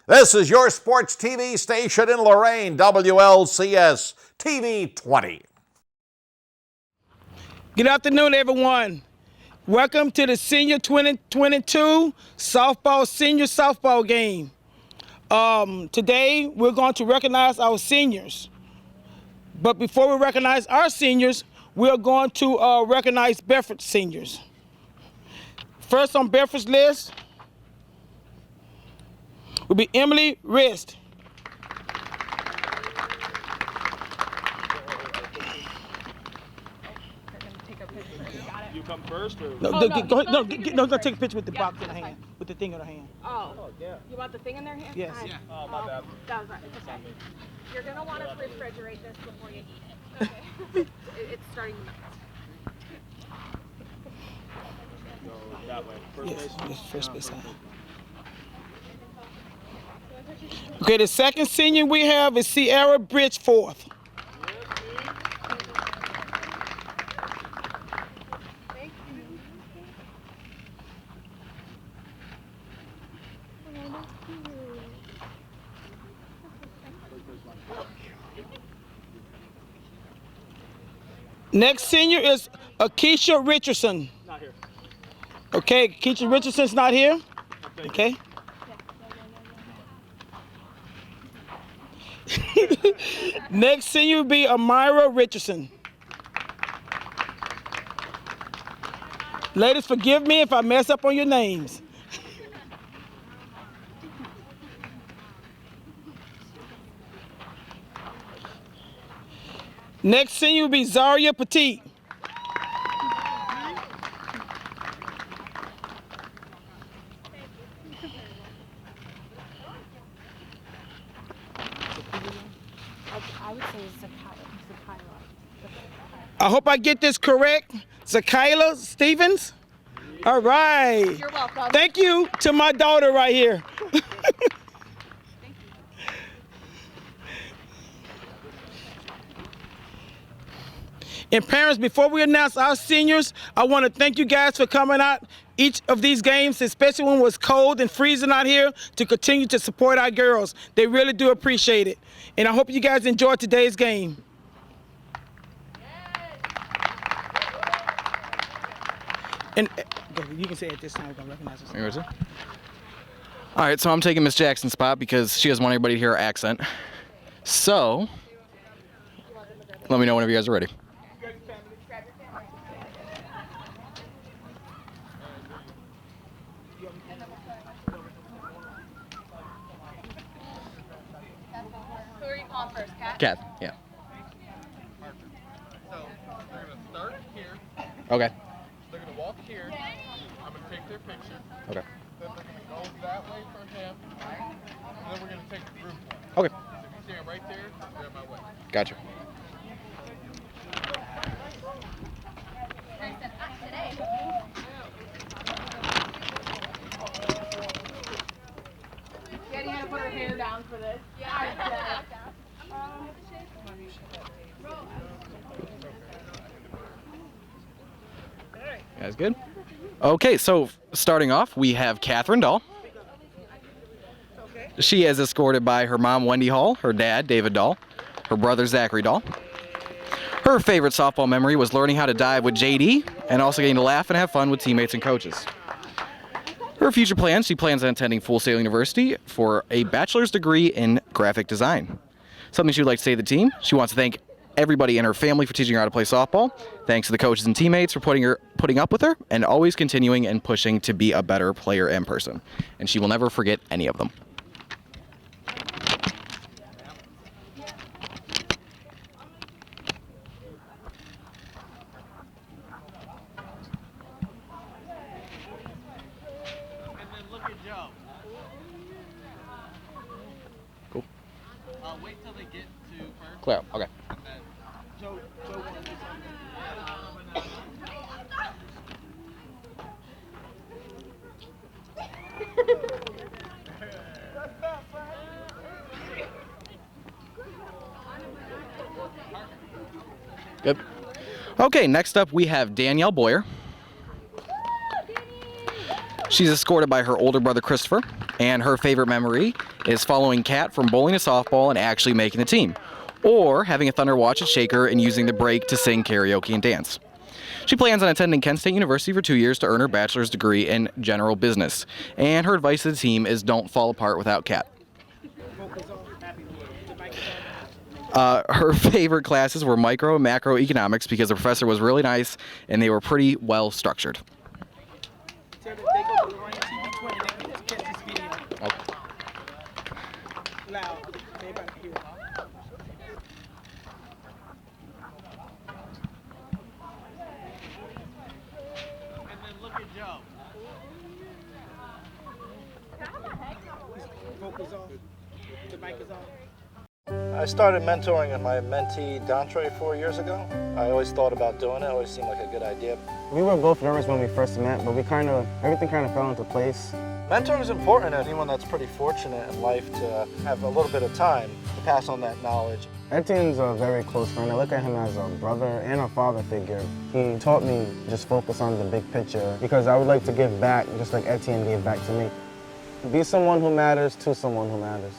This is your sports TV station in Lorain, WLCS TV 20. Good afternoon, everyone. Welcome to the Senior 2022 Senior Softball game. Today, we're going to recognize our seniors. But before we recognize our seniors, we're going to recognize Bedford seniors. First on Bedford's list will be Emily Rist. You come first, or No, go ahead. No, take a picture with the box in the hand, with the thing in the hand. Oh, yeah. You want the thing in their hand? Yes. Yeah. Oh, my bad. That was right. It's okay. You're gonna want to refrigerate this before you eat it. Okay. It's starting to melt. Go that way. First Yes, base. yes, first base. Okay, the second senior we have is Sierra Bridgeforth. Next senior is Akeisha Richardson. Not here. Okay, Akeisha Richardson's not here. Okay. Next senior will be Amira Richardson. Ladies, forgive me if I mess up on your names. Next senior will be Zaria Petit. I would say Zakila. I hope I get this correct. Zakila Stevens? All right. You're welcome. Thank you to my daughter right here. And parents, before we announce our seniors, I want to thank you guys for coming out each of these games, especially when it was cold and freezing out here, to continue to support our girls. They really do appreciate it. And I hope you guys enjoyed today's game. And you can say at this time we're going to recognize us. You ready? All right, so I'm taking Miss Jackson's spot because she doesn't want everybody to hear her accent. So, let me know whenever you guys are ready. Who are you calling first, Kat? Kath, yeah. So they're gonna start here. Okay. They're gonna walk here. I'm gonna take their picture. Okay. Then they're gonna go that way for him. And then we're gonna take the group one. Okay. So if you see him right there, they're in my way. Gotcha. Getting her to put her hair down for this. Guys good? Okay, so starting off, we have Catherine Dahl. She is escorted by her mom, Wendy Hall, her dad, David Dahl, her brother, Zachary Dahl. Her favorite softball memory was learning how to dive with JD and also getting to laugh and have fun with teammates and coaches. Her future plans, she plans on attending Full Sail University for a bachelor's degree in graphic design. Something she would like to say to the team, she wants to thank everybody in her family for teaching her how to play softball. Thanks to the coaches and teammates for putting up with her and always continuing and pushing to be a better player and person. And she will never forget any of them. And then look at Joe. Cool. Wait till they get to first. Clear. Okay. And then Joe wants to say Good. Okay, next up we have Danielle Boyer. She's escorted by her older brother Christopher, and her favorite memory is following Kat from bowling to softball and actually making the team, or having a Thunder watch at Shaker and using the break to sing karaoke and dance. She plans on attending Kent State University for 2 years to earn her bachelor's degree in general business, and her advice to the team is don't fall apart without Kat. Her favorite classes were micro and macroeconomics because the professor was really nice and they were pretty well structured. Tell them they go to Lorain TV 20, they can catch this video. Loud. Everybody can hear it. And then look at Joe. Focus off. The mic is off. I started mentoring my mentee Dantre 4 years ago. I always thought about doing it, always seemed like a good idea. We were both nervous when we first met, but everything kind of fell into place. Mentoring is important to anyone that's pretty fortunate in life to have a little bit of time to pass on that knowledge. Etienne's a very close friend. I look at him as a brother and a father figure. He taught me just focus on the big picture because I would like to give back just like Etienne gave back to me. Be someone who matters to someone who matters.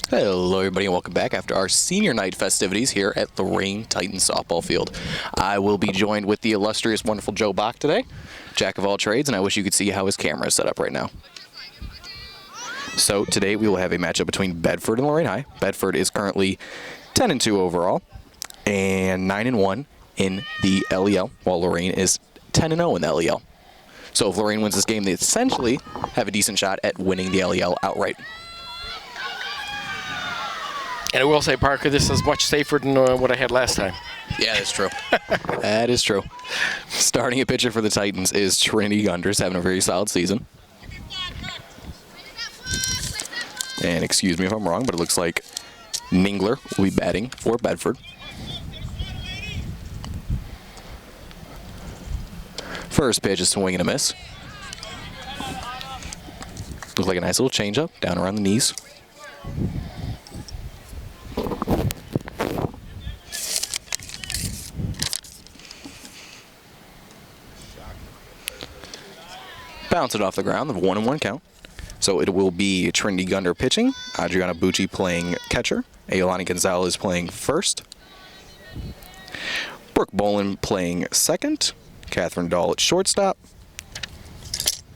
Hello everybody and welcome back after our senior night festivities here at the Lorain Titans softball field. I will be joined with the illustrious, wonderful Joe Bach today, jack of all trades, and I wish you could see how his camera is set up right now. So today we will have a matchup between Bedford and Lorain High. Bedford is currently 10-2 overall and 9-1 in the LEL, while Lorain is 10-0 in the LEL. So if Lorain wins this game, they essentially have a decent shot at winning the LEL outright. And I will say, Parker, this is much safer than what I had last time. Yeah, that's true. That is true. Starting a pitcher for the Titans is Trinity Gunders, having a very solid season. And excuse me if I'm wrong, but it looks like Ningler will be batting for Bedford. First pitch is swing and a miss. Looks like a nice little changeup down around the knees. Bounce it off the ground, the 1-1 count. So it will be Trinity Gunder pitching, Adriana Bucci playing catcher, Ailani Gonzalez playing first, Brooke Bolin playing second, Catherine Dahl at shortstop,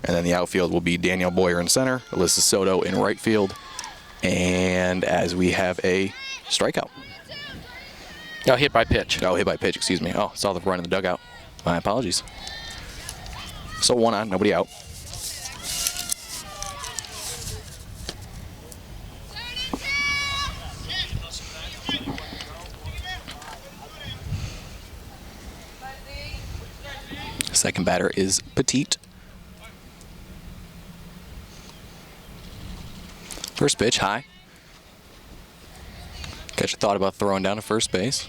and then the outfield will be Danielle Boyer in center, Alyssa Soto in right field, and as we have a strikeout. No, hit by pitch. Oh, hit by pitch, excuse me. Oh, saw the run in the dugout. My apologies. So 1 on, nobody out. Second batter is Petite. First pitch, high. Catcher thought about throwing down to first base.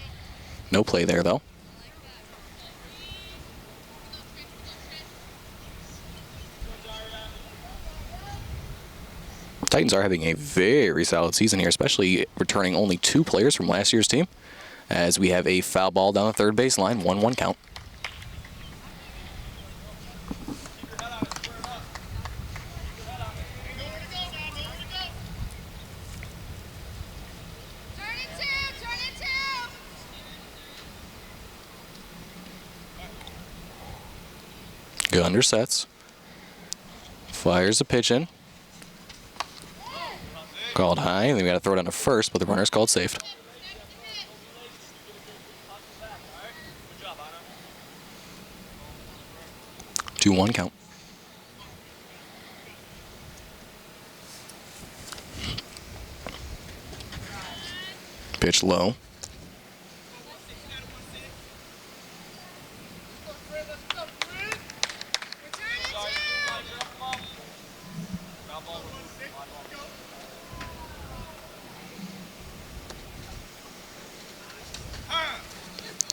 No play there, though. Titans are having a very solid season here, especially returning only 2 players from last year's team, as we have a foul ball down the third base line, 1-1 count. Gunder sets. Fires a pitch in. Called high, and then we got to throw it down to first, but the runner's called safe. Two 1 count. Pitch low.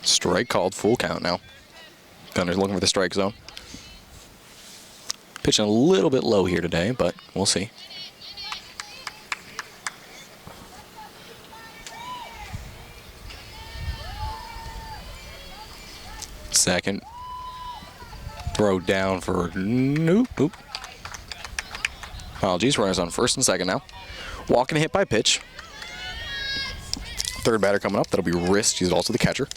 Strike called, full count now. Gunner's looking for the strike zone. Pitching a little bit low here today, but we'll see. Second. Throw down for nope. Apologies, runners on first and second now. Walk and hit by pitch. Third batter coming up, that'll be wrist. He's also the catcher.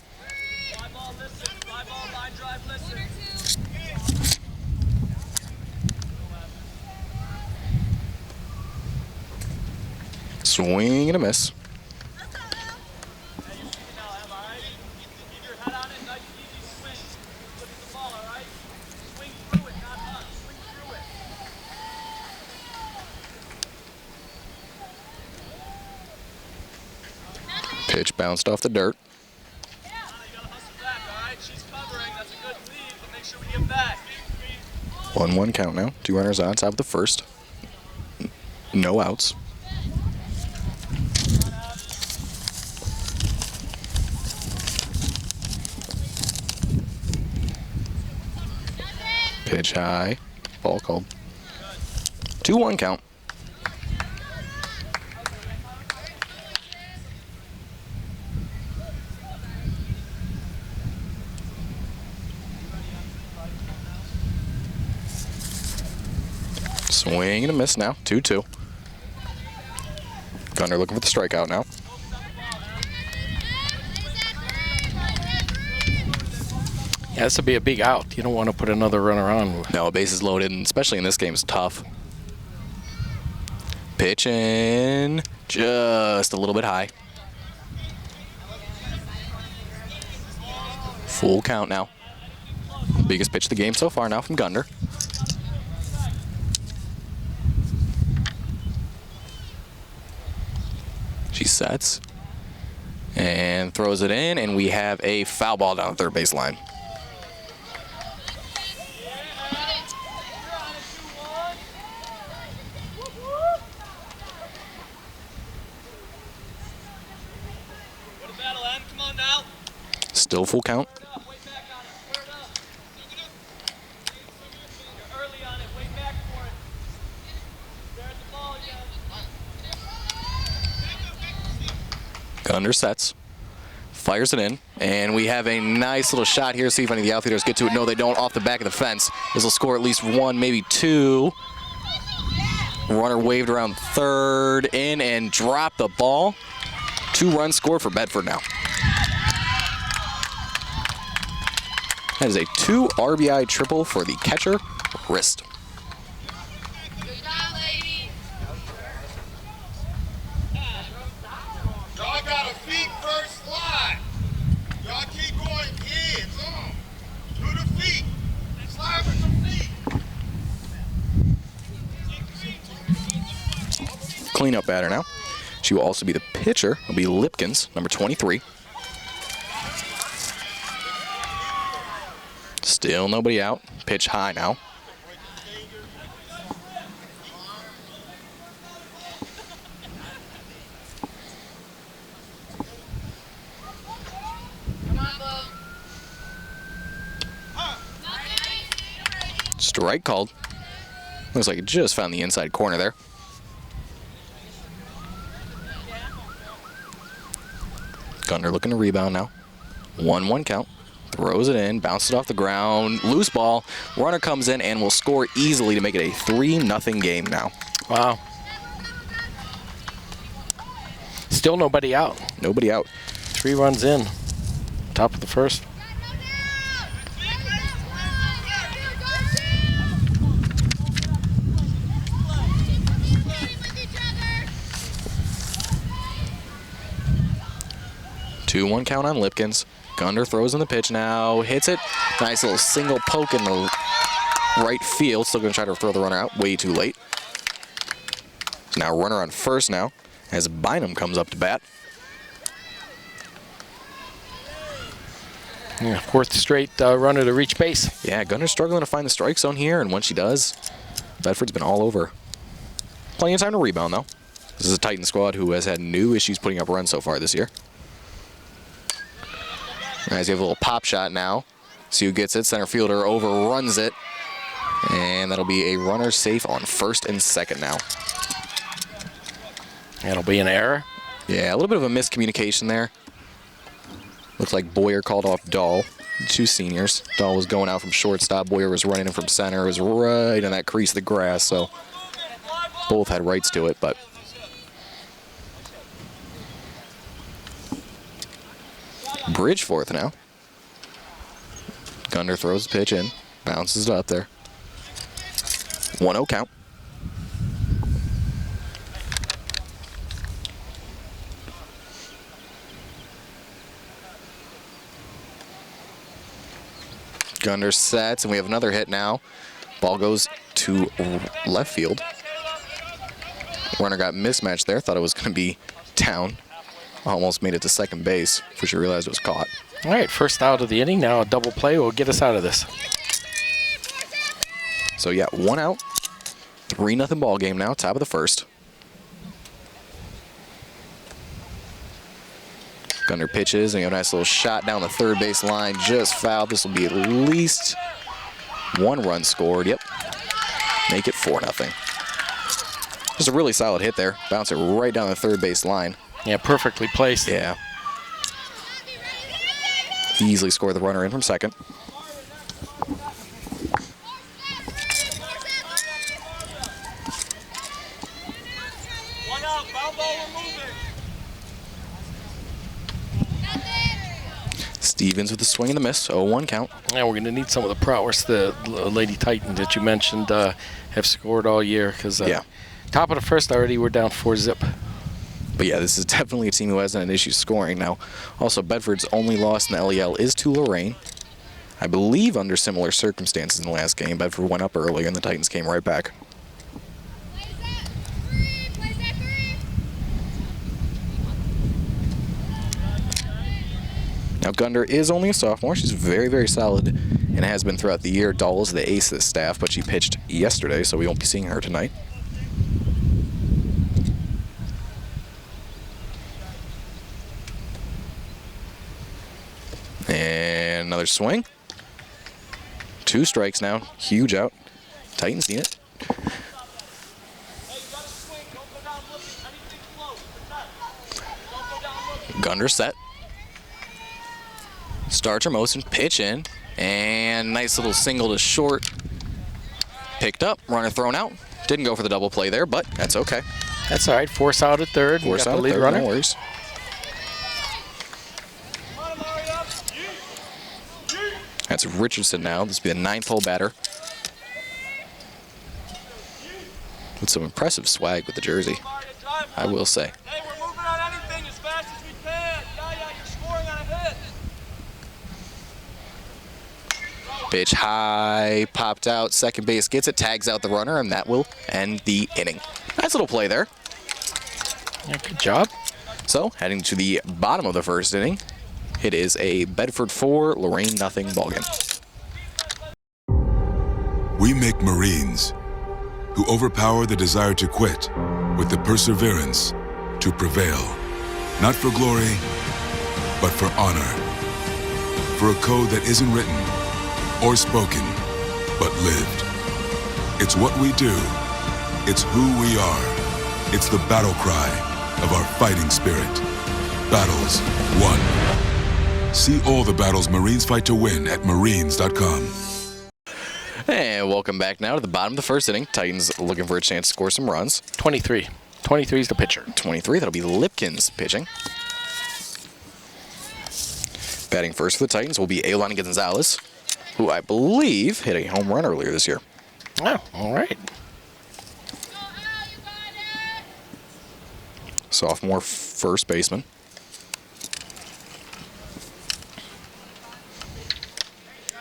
Swing and a miss. Pitch bounced off the dirt. 1-1 count now. 2 runners on top of the first. No outs. Pitch high. Ball called. 2-1 count. Swing and a miss now. 2-2. Gunner looking for the strikeout now. Yeah, this would be a big out. You don't want to put another runner on. No, bases loaded, and especially in this game, is tough. Pitching just a little bit high. Full count now. Biggest pitch of the game so far now from Gunner. She sets and throws it in, and we have a foul ball down the third base line. Still full count. Gunner sets, fires it in, and we have a nice little shot here. See if any of the outfielders get to it. No, they don't. Off the back of the fence. This will score at least 1, maybe 2. Runner waved around third, in and dropped the ball. 2 runs scored for Bedford now. That is a 2 RBI triple for the catcher, Wrist. Y'all got a feet first slide. Y'all keep going kids on. Through the feet. Slide with the feet. Cleanup batter now. She will also be the pitcher. It'll be Lipkins, number 23. Still nobody out. Pitch high now. Strike called. Looks like it just found the inside corner there. Gunner looking to rebound now. 1-1 count. Throws it in, bounces it off the ground. Loose ball. Runner comes in and will score easily to make it a 3-0 game now. Wow. Still nobody out. Nobody out. 3 runs in. Top of the first. Two 2-1 count on Lipkins. Gunner throws in the pitch now, hits it. Nice little single poke in the right field. Still going to try to throw the runner out. Way too late. Now runner on first now as Bynum comes up to bat. Yeah, 4th straight runner to reach base. Yeah, Gunner's struggling to find the strike zone here, and when she does, Bedford's been all over. Plenty of time to rebound, though. This is a Titan squad who has had no issues putting up runs so far this year. As you have a little pop shot now. See who gets it. Center fielder overruns it. And that'll be a runner safe on first and second now. That'll be an error. Yeah, a little bit of a miscommunication there. Looks like Boyer called off Dahl. two seniors. Dahl was going out from shortstop. Boyer was running in from center. It was right in that crease of the grass, so both had rights to it, but Bridge fourth now. Gunder throws the pitch in, bounces it up there. 1-0 count. Gunder sets, and we have another hit now. Ball goes to left field. Runner got mismatched there, thought it was going to be down. Almost made it to second base, before she realized it was caught. All right, first out of the inning. Now a double play will get us out of this. So yeah, 1 out. 3-0 ball game now, top of the first. Gunder pitches, and you have a nice little shot down the third base line, just fouled. This will be at least 1 run scored. Yep, make it 4-0. Just a really solid hit there. Bounce it right down the third base line. Yeah, perfectly placed. Yeah. Easily score the runner in from second. Stevens with the swing and the miss, 0-1 count. Yeah, we're going to need some of the prowess the Lady Titans that you mentioned have scored all year. Because yeah. Top of the first already, we're down 4-zip. But yeah, this is definitely a team who hasn't had an issue scoring. Now, also, Bedford's only loss in the LEL is to Lorain. I believe under similar circumstances in the last game. Bedford went up early and the Titans came right back. Now, Gunder is only a sophomore. She's very, very solid and has been throughout the year. Dahl is the ace of the staff, but she pitched yesterday, so we won't be seeing her tonight. And another swing. 2 strikes now. Huge out. Titans need it. Gunder set. Starts her motion, pitch in, and nice little single to short. Picked up, runner thrown out. Didn't go for the double play there, but that's okay. That's all right. Force out at third. Force out the at lead third, runner. no worries. That's Richardson now. This will be the 9th hole batter. With some impressive swag with the jersey, I will say. Hey, we're moving on anything as fast as we can. Yeah, you're scoring on a hit. Pitch high, popped out, second base gets it, tags out the runner, and that will end the inning. Nice little play there. Yeah, good job. So, heading to the bottom of the first inning, it is a Bedford 4, Lorain 0 ballgame. We make Marines who overpower the desire to quit with the perseverance to prevail. Not for glory, but for honor. For a code that isn't written or spoken, but lived. It's what we do. It's who we are. It's the battle cry of our fighting spirit. Battles won. See all the battles Marines fight to win at marines.com. And welcome back now to the bottom of the first inning. Titans looking for a chance to score some runs. 23. 23 is the pitcher. 23, that'll be Lipkins pitching. Batting first for the Titans will be Aylon Gonzalez, who I believe hit a home run earlier this year. Oh, all right. Sophomore first baseman.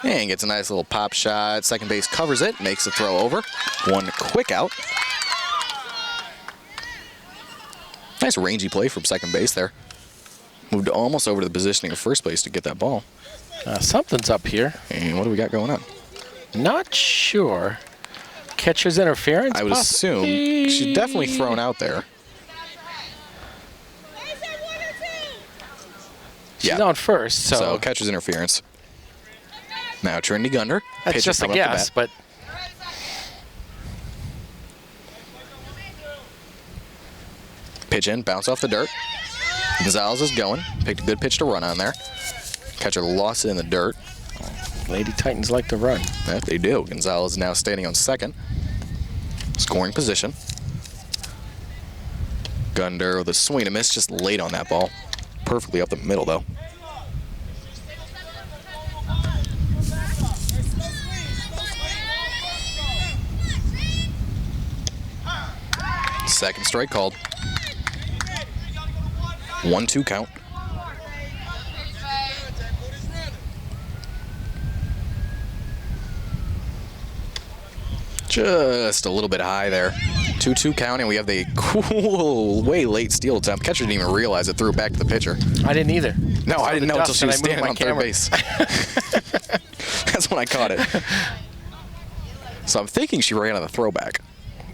And gets a nice little pop shot. Second base covers it, makes the throw over. 1 quick out. Nice rangy play from second base there. Moved almost over to the positioning of first base to get that ball. Something's up here. And what do we got going on? Not sure. Catcher's interference? I would assume she's definitely thrown out there. She's on first, so catcher's interference. Now Trinity Gunder. That's just a guess, but pitch in, bounce off the dirt. Gonzalez is going. Picked a good pitch to run on there. Catcher lost it in the dirt. Lady Titans like to run. That they do. Gonzalez now standing on second. Scoring position. Gunder with a swing and a miss, just late on that ball. Perfectly up the middle, though. Second strike called. 1-2 count. Just a little bit high there. 2-2 count, and we have the cool, way late steal attempt. Catcher didn't even realize it, threw it back to the pitcher. I didn't either. No, I didn't know until she was standing on third camera. base. That's when I caught it. So I'm thinking she ran on the throwback.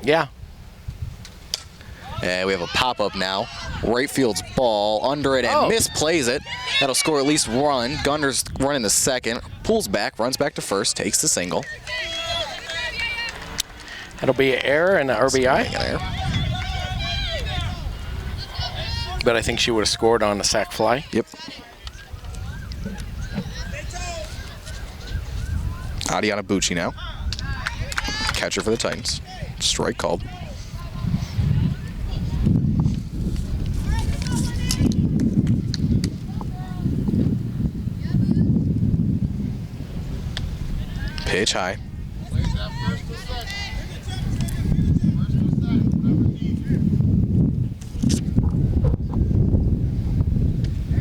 Yeah. And we have a pop-up now. Right field's ball under it and misplays it. That'll score at least one. Gunder's running the second. Pulls back, runs back to first, takes the single. That'll be an error and an RBI. But I think she would have scored on the sac fly. Yep. Adiana Bucci now. Catcher for the Titans. Strike called. Pitch high.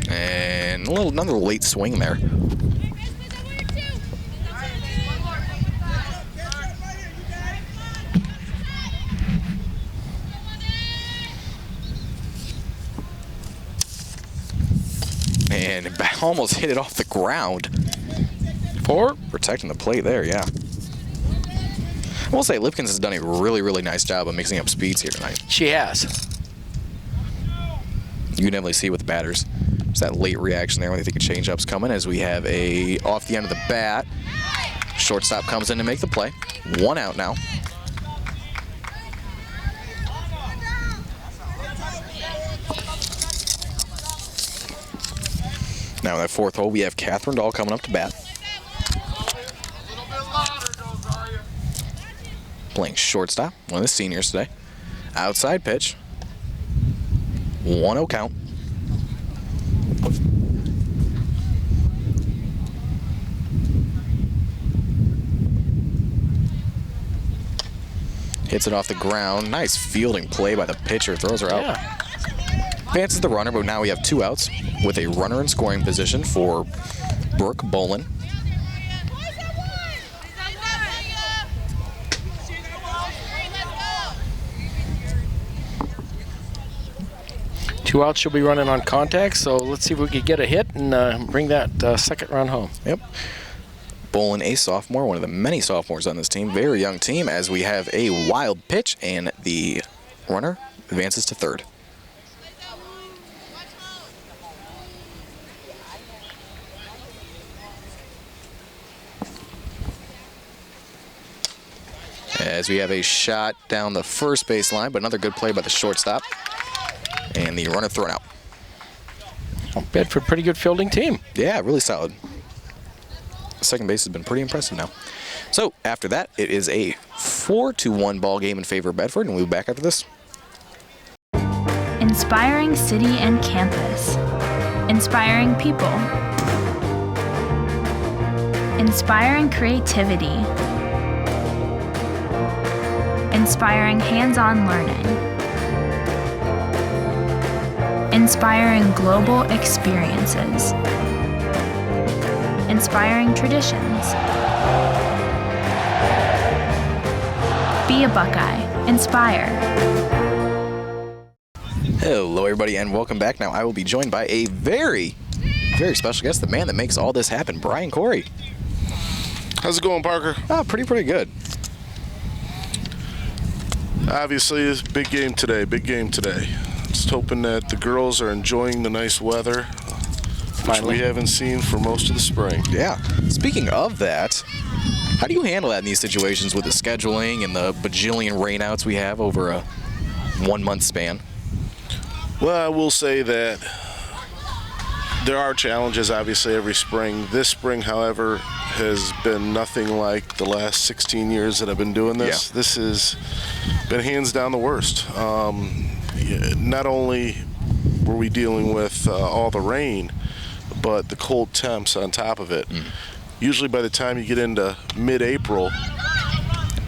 And another late swing there. And almost hit it off the ground. Protecting the plate there, yeah. I will say Lipkins has done a really, really nice job of mixing up speeds here tonight. She has. You can definitely see with the batters. There's that late reaction there when they think a changeup's coming, as we have a off the end of the bat. Shortstop comes in to make the play. 1 out now. Now in that fourth hole, we have Catherine Dahl coming up to bat. Playing shortstop, one of the seniors today. Outside pitch. 1-0 count. Hits it off the ground. Nice fielding play by the pitcher. Throws her out. Yeah. Advances the runner, but now we have 2 outs with a runner in scoring position for Brooke Bolin. Two outs, she'll be running on contact, so let's see if we can get a hit and bring that second run home. Yep. Bolin, a sophomore, one of the many sophomores on this team. Very young team, as we have a wild pitch, and the runner advances to third. As we have a shot down the first base line, but another good play by the shortstop. And the runner thrown out. Bedford, pretty good fielding team. Yeah, really solid. Second base has been pretty impressive now. So after that, it is a 4-1 ball game in favor of Bedford, and we'll be back after this. Inspiring city and campus. Inspiring people. Inspiring creativity. Inspiring hands-on learning. Inspiring global experiences. Inspiring traditions. Be a Buckeye. Inspire. Hello, everybody, and welcome back. Now, I will be joined by a very, very special guest, the man that makes all this happen, Brian Corey. How's it going, Parker? Oh, pretty good. Obviously, it's a big game today, Just hoping that the girls are enjoying the nice weather, which we haven't seen for most of the spring. Yeah. Speaking of that, how do you handle that in these situations with the scheduling and the bajillion rainouts we have over a 1 month span? Well, I will say that There are challenges, obviously, every spring. This spring, however, has been nothing like the last 16 years that I've been doing this. Yeah. This has been hands down the worst. Not only were we dealing with all the rain, but the cold temps on top of it. Usually by the time you get into mid-April,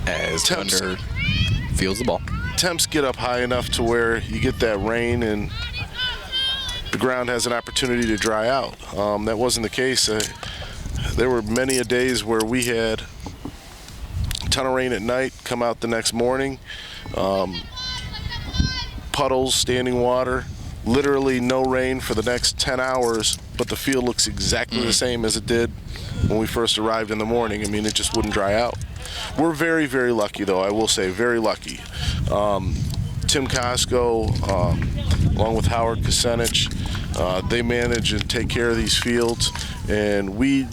as Thunder fields the ball, temps get up high enough to where you get that rain and the ground has an opportunity to dry out. That wasn't the case. There were many a days where we had a ton of rain at night, come out the next morning, puddles, standing water, literally no rain for the next 10 hours, but the field looks exactly the same as it did when we first arrived in the morning. I mean, it just wouldn't dry out. We're very, very lucky, though, I will say, very lucky. Tim Costco, along with Howard Kucinich, they manage and take care of these fields, and we,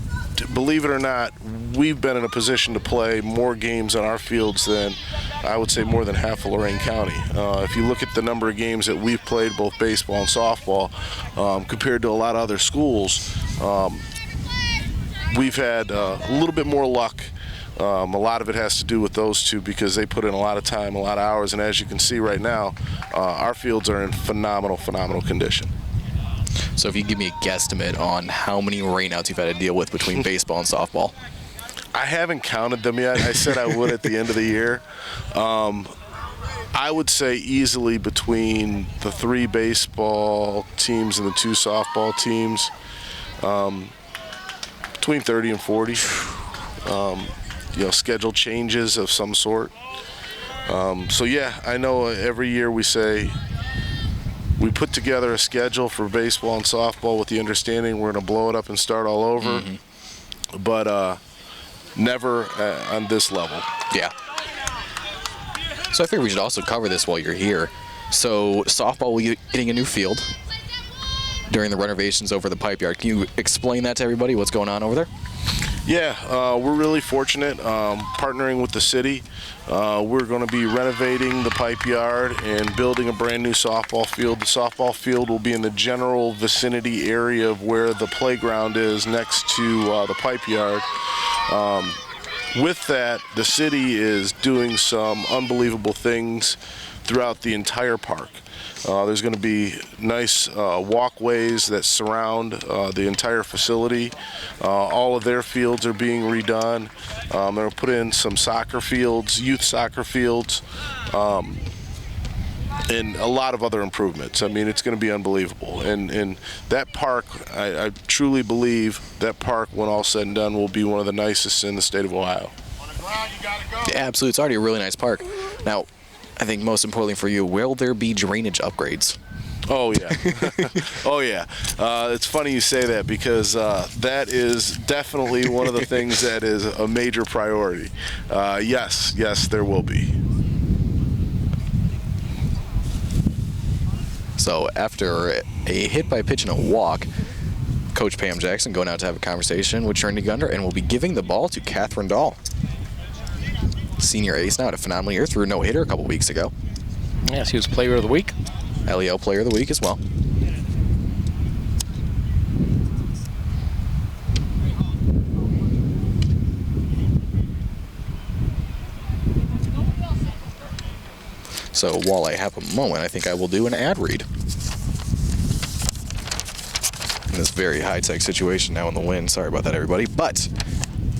believe it or not, we've been in a position to play more games on our fields than, I would say, more than half of Lorain County. If you look at the number of games that we've played, both baseball and softball, compared to a lot of other schools, we've had a little bit more luck. A lot of it has to do with those two because they put in a lot of time, a lot of hours, and as you can see right now, our fields are in phenomenal, phenomenal condition. So if you give me a guesstimate on how many rainouts you've had to deal with between baseball and softball. I haven't counted them yet. I said I would at the end of the year. I would say easily between the 3 baseball teams and the 2 softball teams, between 30 and 40. Schedule changes of some sort. So yeah, I know every year we say we put together a schedule for baseball and softball with the understanding we're going to blow it up and start all over, but never on this level. Yeah. So I figure we should also cover this while you're here. So softball will be getting a new field during the renovations over the pipe yard. Can you explain that to everybody, what's going on over there? Yeah, we're really fortunate partnering with the city. We're going to be renovating the pipe yard and building a brand new softball field. The softball field will be in the general vicinity area of where the playground is next to the pipe yard. With that, the city is doing some unbelievable things throughout the entire park. There's going to be nice walkways that surround the entire facility. All of their fields are being redone. They're going to put in some soccer fields, youth soccer fields, and a lot of other improvements. I mean, it's going to be unbelievable. And that park, I truly believe that park, when all said and done, will be one of the nicest in the state of Ohio. On the ground, you gotta go. Yeah, absolutely. It's already a really nice park. Now, I think most importantly for you, will there be drainage upgrades? Oh, yeah. Oh, yeah. It's funny you say that because that is definitely one of the things that is a major priority. Yes, there will be. So after a hit by pitch and a walk, Coach Pam Jackson going out to have a conversation with Trinity Gunder and will be giving the ball to Catherine Dahl. Senior ace now, had a phenomenal year, threw a no-hitter a couple weeks ago. Yes, he was Player of the Week. LEL Player of the Week as well. So while I have a moment, I think I will do an ad read. In this very high-tech situation now in the wind. Sorry about that, everybody. But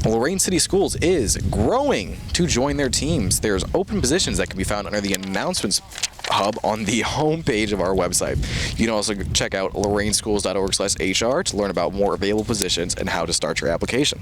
Lorain City Schools is growing to join their teams. There's open positions that can be found under the announcements hub on the homepage of our website. You can also check out loraineschools.org/HR to learn about more available positions and how to start your application.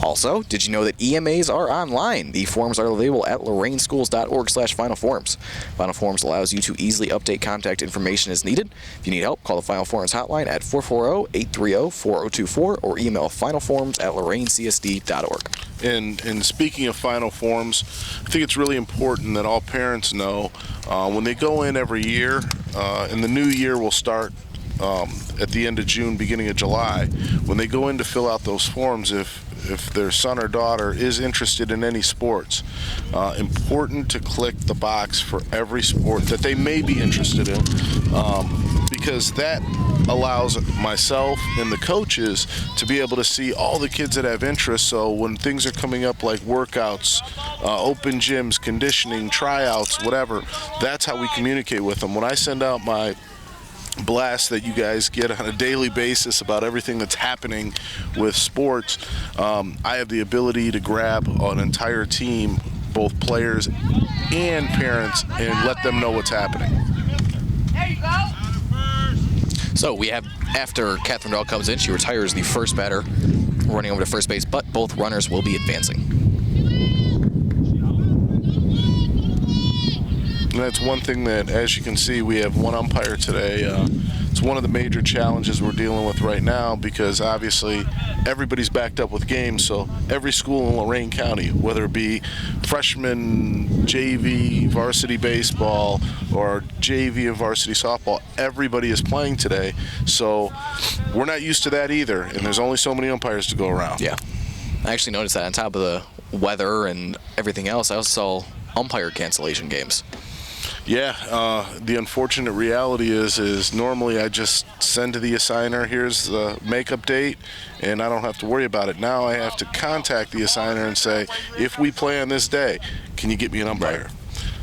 Also, did you know that EMAs are online? The forms are available at loraineschools.org/Final Forms. Final Forms allows you to easily update contact information as needed. If you need help, call the Final Forms hotline at 440-830-4024 or email finalforms@loraincsd.org. And speaking of Final Forms, I think it's really important that all parents know when they go in every year, and the new year will start at the end of June, beginning of July, when they go in to fill out those forms, if their son or daughter is interested in any sports, important to click the box for every sport that they may be interested in, because that allows myself and the coaches to be able to see all the kids that have interest. So when things are coming up like workouts, open gyms, conditioning, tryouts, whatever, that's how we communicate with them. When I send out my blast that you guys get on a daily basis about everything that's happening with sports, I have the ability to grab an entire team, both players and parents, and let them know what's happening. There you go. So we have, after Catherine Dahl comes in, she retires the first batter, running over to first base, but both runners will be advancing. And that's one thing that, as you can see, we have one umpire today. It's one of the major challenges we're dealing with right now, because obviously everybody's backed up with games. So every school in Lorain County, whether it be freshman, JV, varsity baseball, or JV and varsity softball, everybody is playing today. So we're not used to that either, and there's only so many umpires to go around. Yeah. I actually noticed that on top of the weather and everything else, I also saw umpire cancellation games. Yeah, the unfortunate reality is normally I just send to the assigner, here's the makeup date, and I don't have to worry about it. Now I have to contact the assigner and say, if we play on this day, can you get me an umpire?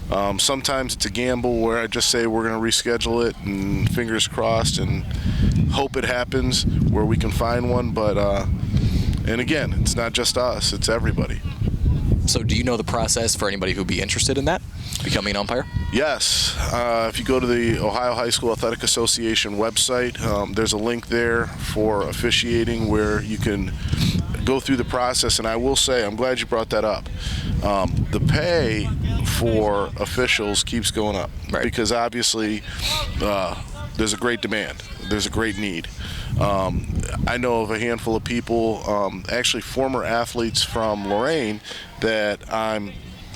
Right. Sometimes it's a gamble where I just say we're going to reschedule it, and fingers crossed, and hope it happens where we can find one. But and again, it's not just us, it's everybody. So do you know the process for anybody who'd be interested in that, becoming an umpire? Yes. If you go to the Ohio High School Athletic Association website, there's a link there for officiating where you can go through the process. And I will say, I'm glad you brought that up. The pay for officials keeps going up, right, because obviously there's a great demand. There's a great need. I know of a handful of people, actually former athletes from Lorain, that I'm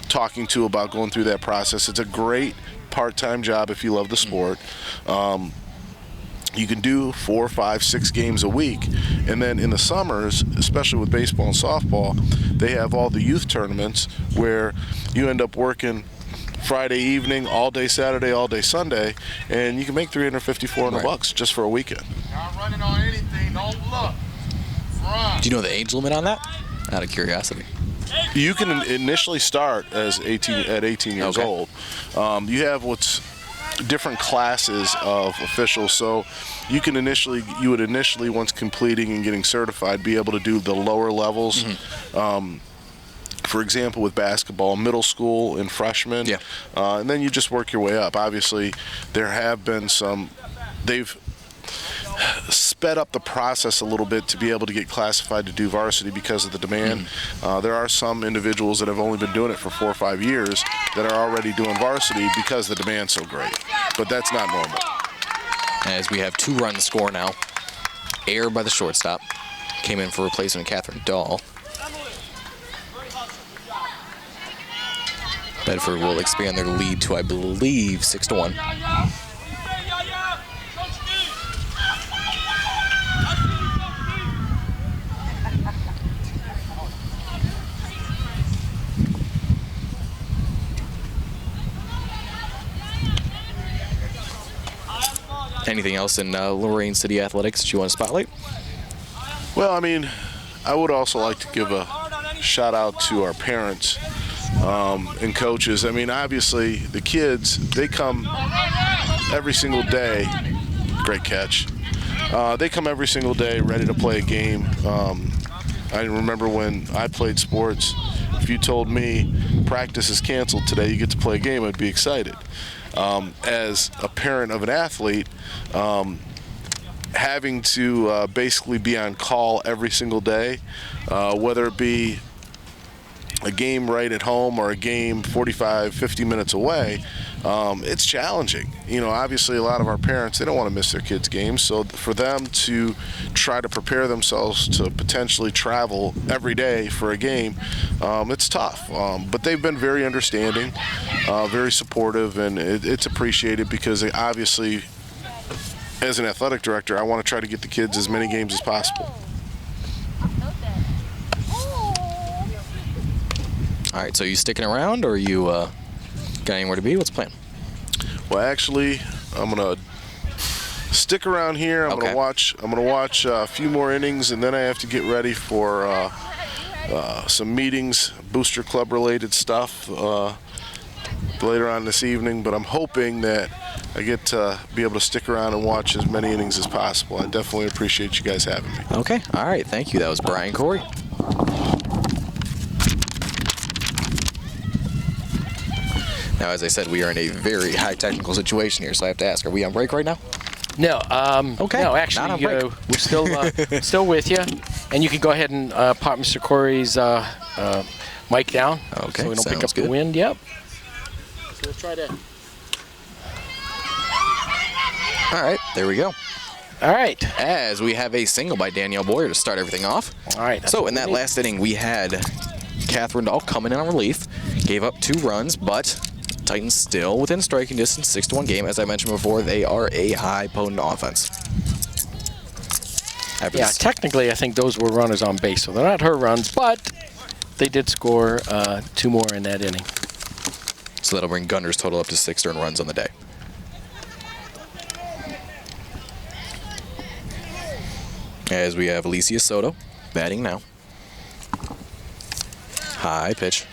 talking to about going through that process. It's a great part-time job if you love the sport. You can do 4, 5, 6 games a week, and then in the summers, especially with baseball and softball, they have all the youth tournaments where you end up working Friday evening, all day Saturday, all day Sunday, and you can make $350, $400 bucks just for a weekend. Not running on anything, don't look. Run. Do you know the age limit on that? Out of curiosity. You can initially start as 18 years old. You have what's different classes of officials, so you would initially, once completing and getting certified, be able to do the lower levels. For example, with basketball, middle school and freshmen, and then you just work your way up. Obviously, there have been they've sped up the process a little bit to be able to get classified to do varsity because of the demand. There are some individuals that have only been doing it for 4 or 5 years that are already doing varsity because the demand's so great, but that's not normal. As we have 2 runs score now, Air by the shortstop, came in for replacement Catherine Dahl. Bedford will expand their lead to, I believe, 6-1. Anything else in Lorain City Athletics that you want to spotlight? Well, I mean, I would also like to give a shout out to our parents and coaches. I mean, obviously, the kids, they come every single day. Great catch. They come every single day ready to play a game. I remember when I played sports, if you told me practice is canceled today, you get to play a game, I'd be excited. As a parent of an athlete, having to basically be on call every single day, whether it be a game right at home or a game 45, 50 minutes away, it's challenging. You know, obviously a lot of our parents, they don't want to miss their kids' games, so for them to try to prepare themselves to potentially travel every day for a game, it's tough. But they've been very understanding, very supportive, and it's appreciated because they obviously, as an athletic director, I want to try to get the kids as many games as possible. All right, so you sticking around, or you got anywhere to be? What's the plan? Well, actually, I'm going to stick around here. I'm gonna watch a few more innings, and then I have to get ready for some meetings, booster club related stuff later on this evening. But I'm hoping that I get to be able to stick around and watch as many innings as possible. I definitely appreciate you guys having me. Okay, all right, thank you. That was Brian Corey. Now, as I said, we are in a very high technical situation here, so I have to ask, are we on break right now? No. Okay. No, actually, we're still with you, and you can go ahead and pop Mr. Corey's mic down, okay, so we don't pick up good. the wind. Yep. So we'll try to. All right, there we go. All right. As we have a single by Danielle Boyer to start everything off. All right. So in that last inning, we had Catherine Dahl coming in on relief, gave up 2 runs, but Titans still within striking distance, 6-1 game. As I mentioned before, they are a high potent offense. Yeah, technically, I think those were runners on base, so they're not her runs, but they did score 2 more in that inning. So that'll bring Gunder's total up to 6 earned runs on the day. As we have Alicia Soto batting now. High pitch.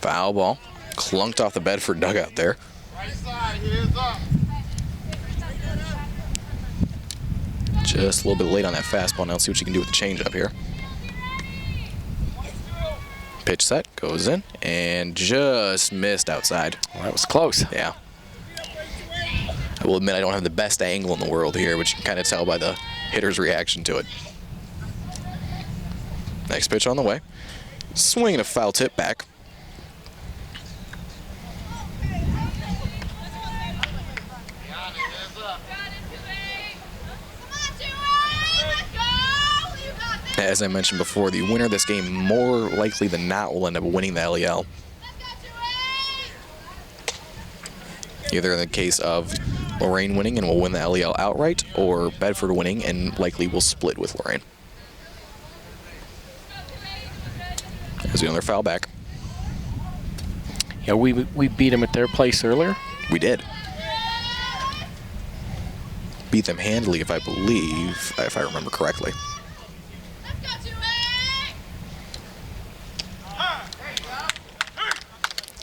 Foul ball. Clunked off the Bedford dugout there. Right side, here's up. Just a little bit late on that fastball. Now let's see what you can do with the changeup here. Pitch set, goes in, and just missed outside. Well, that was close. Yeah. I will admit I don't have the best angle in the world here, but you can kind of tell by the hitter's reaction to it. Next pitch on the way. Swing and a foul tip back. As I mentioned before, the winner of this game more likely than not will end up winning the LEL. Either in the case of Lorain winning and will win the LEL outright, or Bedford winning and likely will split with Lorain. As we on their foul back. Yeah, we beat them at their place earlier. We did. Beat them handily, if I remember correctly.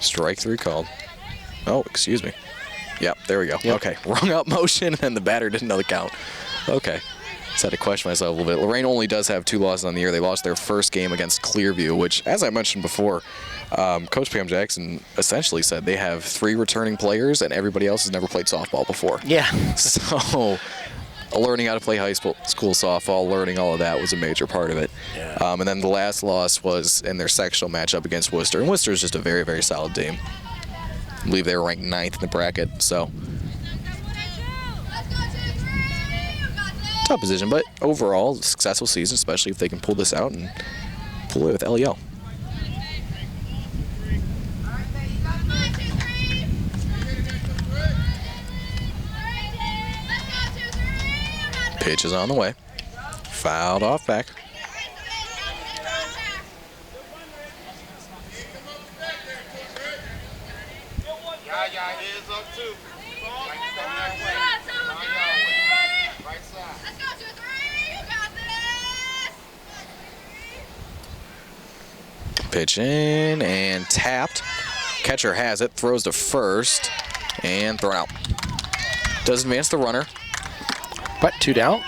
Strike 3 called. Oh, excuse me. Yep, there we go. Yep. Okay, wrong up motion, and the batter didn't know the count. Okay, just had to question myself a little bit. Lorain only does have 2 losses on the year. They lost their first game against Clearview, which, as I mentioned before, Coach Pam Jackson essentially said they have 3 returning players, and everybody else has never played softball before. Yeah. So learning how to play high school softball, learning all of that was a major part of it. Yeah. And then the last loss was in their sectional matchup against Worcester. And Worcester is just a very, very solid team. I believe they were ranked 9th in the bracket, so tough position, but overall, successful season, especially if they can pull this out and pull away with LEL. Pitch is on the way. Fouled off back. Pitch in and tapped. Catcher has it, throws to first, and thrown out. Does advance the runner. But 2 down.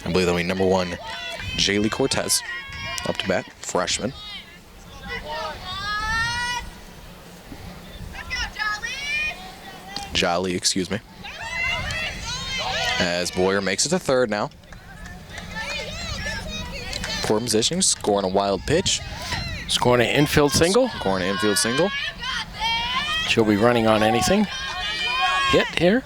I believe that'll be number 1, Jaylee Cortez, up to bat, freshman. Jolly, excuse me. As Boyer makes it to third now. Poor positioning, scoring a wild pitch. Scoring an infield single. Scoring an infield single. She'll be running on anything. Hit here.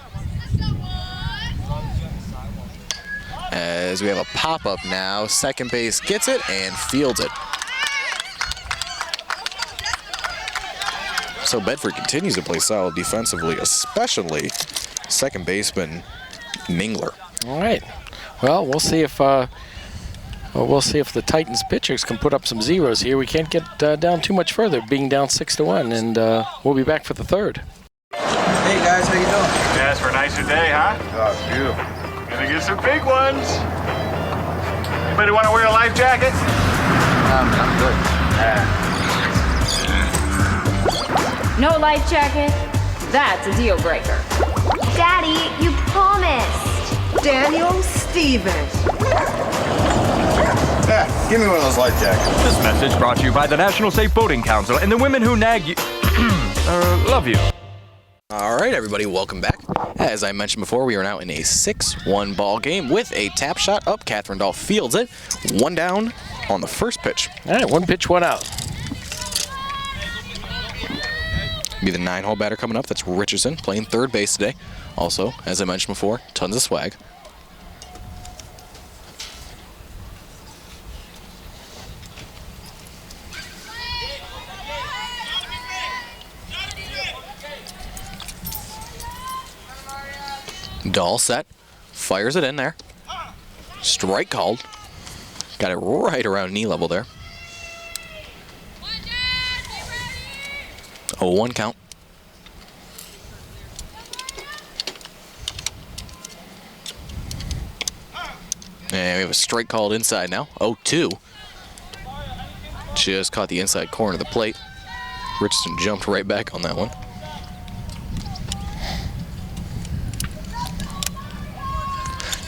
As we have a pop-up now, second base gets it and fields it. So Bedford continues to play solid defensively, especially second baseman Ningler. All right. Well, we'll see if the Titans pitchers can put up some zeros here. We can't get down too much further, being down 6-1, and we'll be back for the third. Hey guys, how you doing? Yes, for a nicer day, huh? Oh, it's beautiful. Gonna get some big ones. Anybody want to wear a life jacket? Man, I'm good. No life jacket? That's a deal breaker. Daddy, you promised. Daniel Stevens. Yeah, give me one of those life jackets. This message brought to you by the National Safe Boating Council and the women who nag you. Love you. All right, everybody, welcome back. As I mentioned before, we are now in a 6-1 ball game with a tap shot up. Catherine Dahl fields it. 1 down on the first pitch. All right, 1 pitch, 1 out. Be the 9-hole batter coming up. That's Richardson playing third base today. Also, as I mentioned before, tons of swag. Dahl set, fires it in there. Strike called. Got it right around knee level there. 0-1 count. And we have a strike called inside now. 0-2. Just caught the inside corner of the plate. Richardson jumped right back on that one.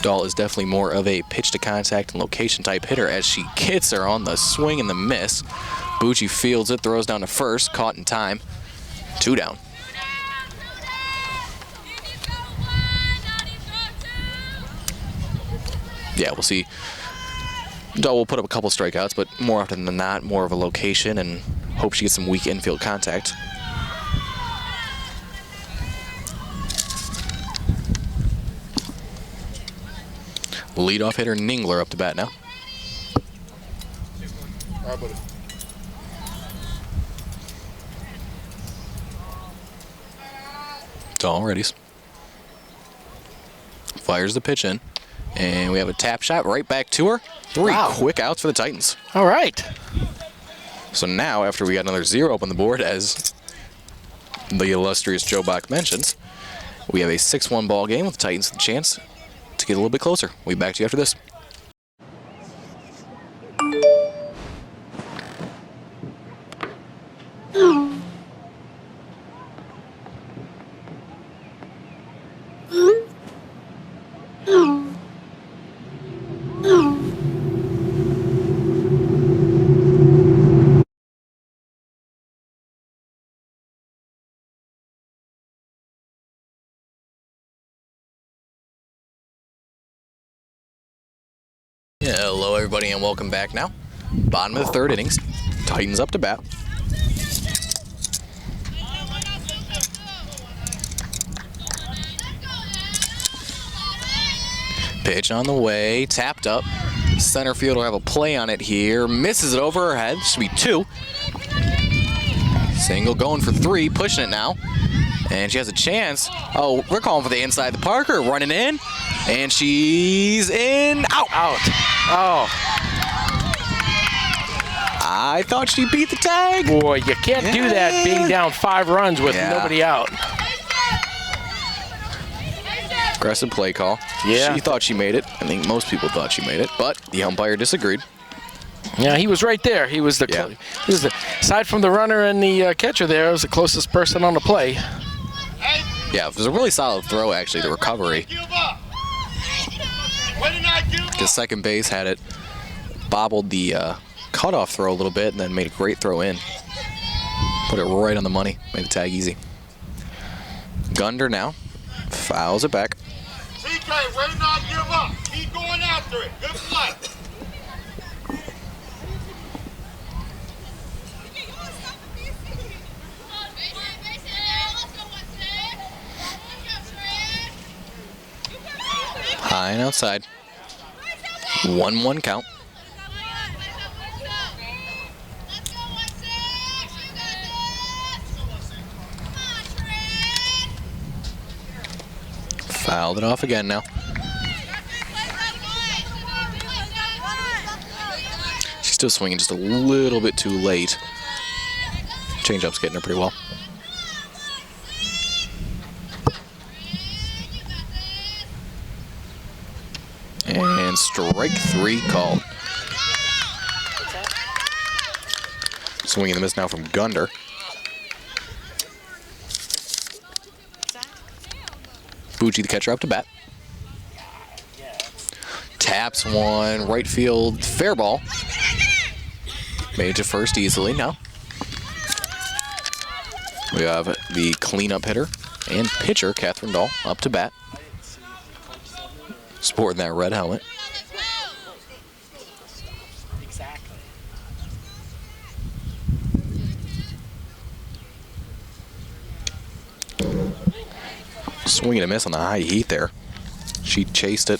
Dahl is definitely more of a pitch to contact and location type hitter as she gets her on the swing and the miss. Bucci fields it, throws down to first, caught in time. 2 down. Yeah, we'll see. Dahl will put up a couple strikeouts, but more often than not, more of a location and hope she gets some weak infield contact. Leadoff hitter Ningler up to bat now. All right, buddy. Dahl readies. Fires the pitch in. And we have a tap shot right back to her. 3 quick outs for the Titans. All right. So now, after we got another 0 up on the board, as the illustrious Joe Bach mentions, we have a 6-1 ball game with the Titans with a chance to get a little bit closer. We'll be back to you after this. Hello, everybody, and welcome back now. Bottom of the third innings. Titans up to bat. Pitch on the way, tapped up. Center field will have a play on it here. Misses it over her head. Should be 2. Single going for 3, pushing it now. And she has a chance. Oh, we're calling for the inside. The Parker running in. And she's in. Out. Oh. I thought she beat the tag. Boy, you can't do that being down 5 runs with nobody out. Aggressive play call. Yeah. She thought she made it. I think most people thought she made it, but the umpire disagreed. Yeah, he was right there. He was aside from the runner and the catcher there, was the closest person on the play. Yeah, it was a really solid throw, actually, the recovery. The second base had it, bobbled the cutoff throw a little bit, and then made a great throw in. Put it right on the money, made the tag easy. Gunder now, fouls it back. TK, way to not give up. Keep going after it. Good play. High and outside. 1-1 count. Fouled it off again now. She's still swinging just a little bit too late. Change-up's getting her pretty well. And strike 3 called. Swinging the miss now from Gunder. Bucci, the catcher, up to bat. Taps one, right field, fair ball. Made it to first easily now. We have the cleanup hitter and pitcher, Catherine Dahl, up to bat. Sporting that red helmet. Swing and a miss on the high heat there. She chased it.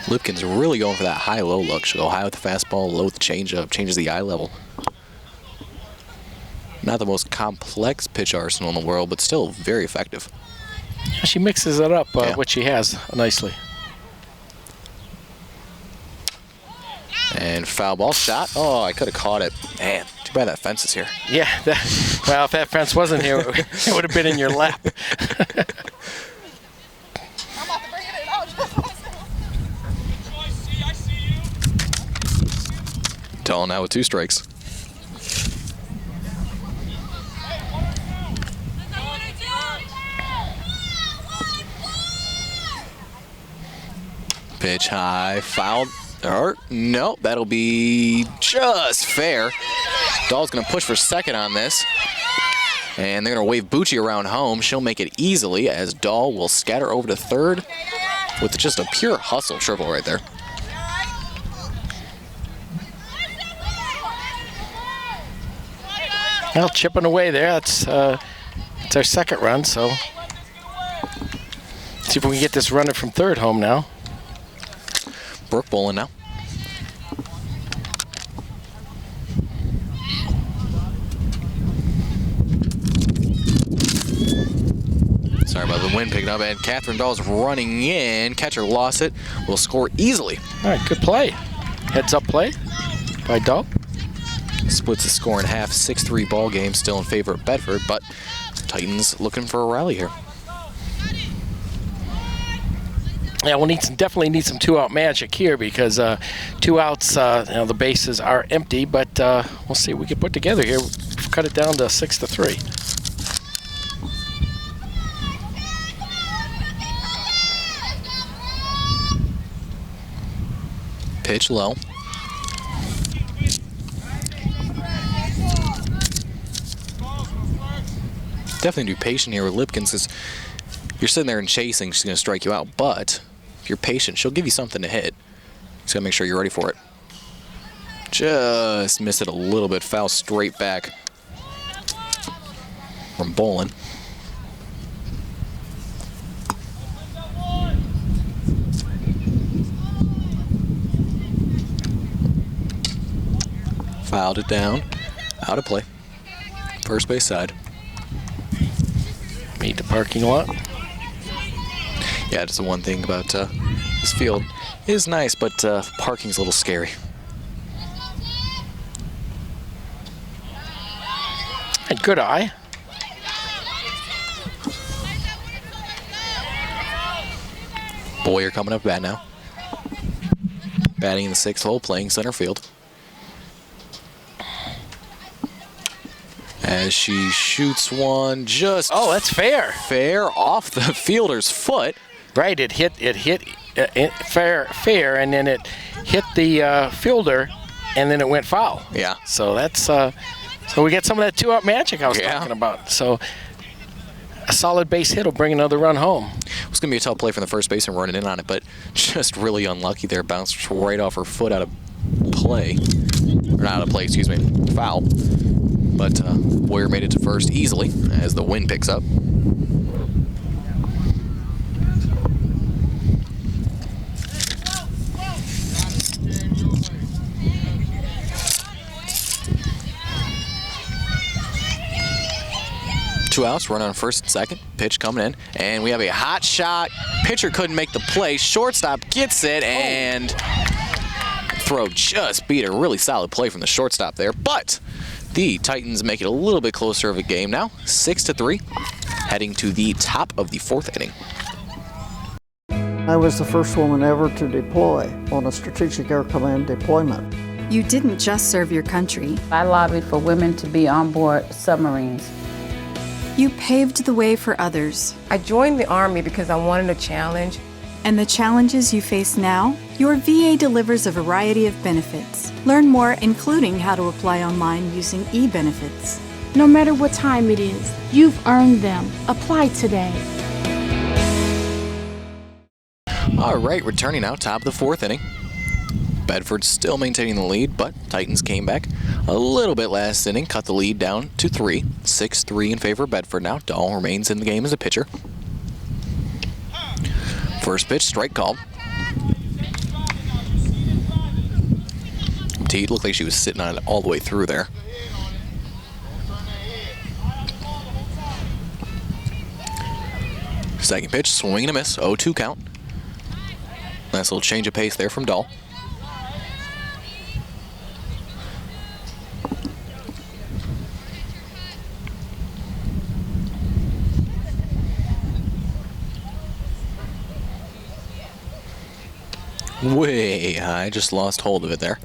Lipkin's really going for that high-low look. She'll go high with the fastball, low with the changeup, changes the eye level. Not the most complex pitch arsenal in the world, but still very effective. Yeah, she mixes it up, what she has, nicely. And foul ball shot. Oh, I could have caught it. Man, too bad that fence is here. Yeah, well, if that fence wasn't here, it would have been in your lap. Dahl now with 2 strikes. Pitch high, fouled. Or, no, that'll be just fair. Dahl's going to push for second on this. And they're going to wave Bucci around home. She'll make it easily as Dahl will scatter over to third with just a pure hustle triple right there. Well, chipping away there. It's our second run, so see if we can get this runner from third home now. Brooke bowling now. Sorry about the wind picking up, and Catherine Dahl's running in. Catcher lost it. Will score easily. All right, good play. Heads up play by Dahl. Splits the score in half. 6-3 ball game, still in favor of Bedford, but Titans looking for a rally here. Yeah, we'll definitely need some 2-out magic here because 2 outs, the bases are empty, but we'll see what we can put together here. We've cut it down to 6-3. Pitch low. Definitely be patient here with Lipkins because you're sitting there and chasing, she's going to strike you out. But if you're patient, she'll give you something to hit. Just got to make sure you're ready for it. Just missed it a little bit. Foul straight back from Bolin. Fouled it down. Out of play. First base side. Meet the parking lot. Yeah, that's the one thing about this field. It is nice, but parking's a little scary. A good eye. Boyer coming up bat now. Batting in the 6th hole, playing center field. As she shoots one just... Oh, that's fair. Fair off the fielder's foot. Right, it hit fair, and then it hit the fielder, and then it went foul. Yeah. So that's so we get some of that 2-out magic I was talking about. So a solid base hit will bring another run home. It was going to be a tough play from the first baseman running in on it, but just really unlucky there. Bounced right off her foot out of play. Or not out of play, excuse me. Foul. But Boyer made it to first easily as the wind picks up. 2 outs, run on first and second. Pitch coming in, and we have a hot shot. Pitcher couldn't make the play. Shortstop gets it, and throw just beat a really solid play from the shortstop there. But the Titans make it a little bit closer of a game now, 6-3, heading to the top of the 4th inning. I was the first woman ever to deploy on a Strategic Air Command deployment. You didn't just serve your country. I lobbied for women to be on board submarines. You paved the way for others. I joined the Army because I wanted a challenge. And the challenges you face now? Your VA delivers a variety of benefits. Learn more, including how to apply online using e-benefits. No matter what time it is, you've earned them. Apply today. All right, returning now, top of the 4th inning. Bedford still maintaining the lead, but Titans came back a little bit last inning, cut the lead down to 3. 6-3 in favor of Bedford now. Dahl remains in the game as a pitcher. First pitch, strike called. Teed looked like she was sitting on it all the way through there. Second pitch, swing and a miss, 0-2 count. Nice little change of pace there from Dahl. Way high, just lost hold of it there.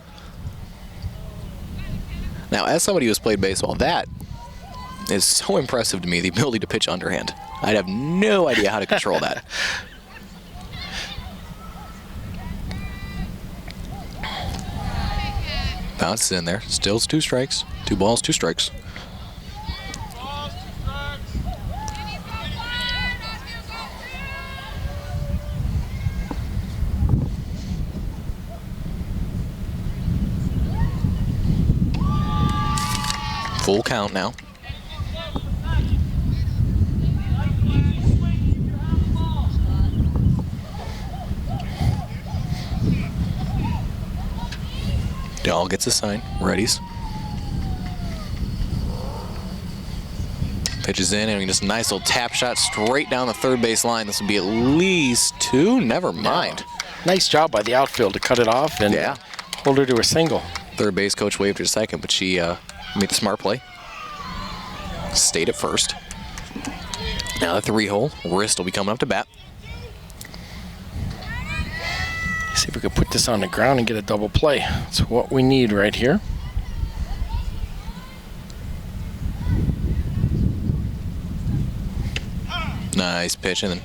Now, as somebody who's played baseball, that is so impressive to me, the ability to pitch underhand. I'd have no idea how to control that. Bounces in there, still 2 strikes, 2 balls, 2 strikes. Full count now. Dahl gets a sign, readies. Pitches in, and just a nice little tap shot straight down the third base line. This will be at least 2, never mind. Nice job by the outfield to cut it off and hold her to a single. Third base coach waved her second, but she made the smart play. Stayed at first. Now the 3-hole. Wrist will be coming up to bat. See if we can put this on the ground and get a double play. That's what we need right here. Nice pitch, and then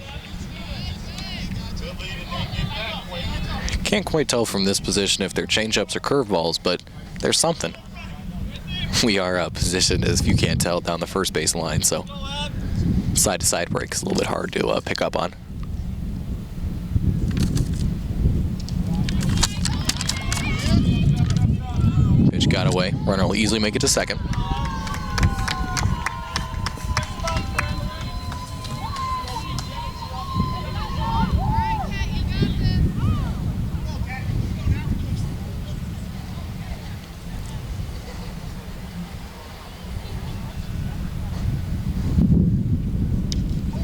can't quite tell from this position if they're changeups or curveballs, but there's something. We are positioned, as if you can't tell, down the first base line, so side-to-side break is a little bit hard to pick up on. Pitch got away. Runner will easily make it to second.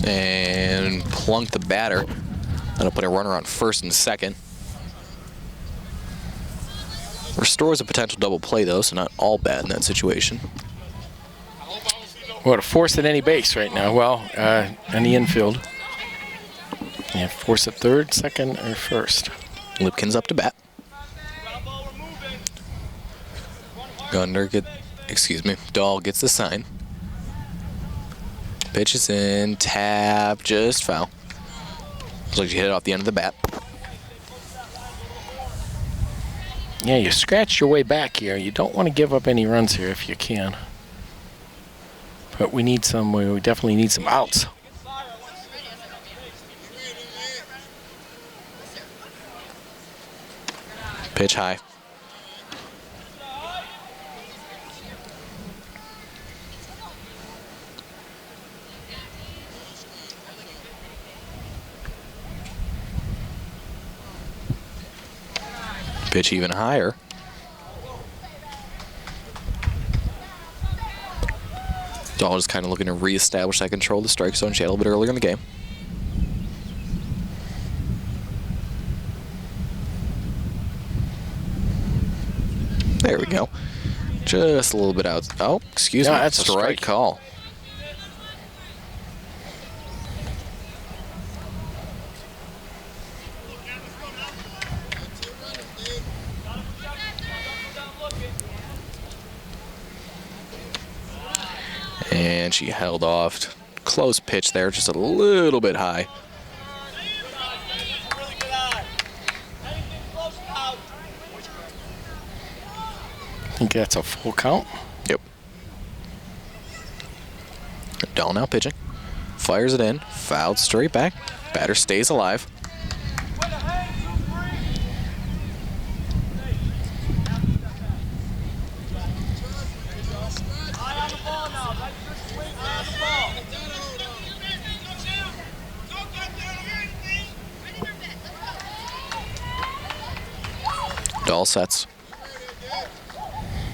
And plunk the batter. That'll put a runner on first and second. Restores a potential double play, though, so not all bad in that situation. We're to force at any base right now. Well, in the infield. Yeah, force at third, second, or first. Lipkin's up to bat. Dahl gets the sign. Pitches in, tap, just foul. Looks like you hit it off the end of the bat. Yeah, you scratched your way back here. You don't want to give up any runs here if you can. But we need some, we definitely need some outs. Pitch high. Pitch even higher. Dahl is kind of looking to reestablish that control of the strike zone she had a little bit earlier in the game. There we go. Just a little bit out. Oh, excuse me. That's a strike call. And she held off. Close pitch there, just a little bit high. I think that's a full count. Yep. Dahl now pitching. Fires it in. Fouled straight back. Batter stays alive. Dahl sets.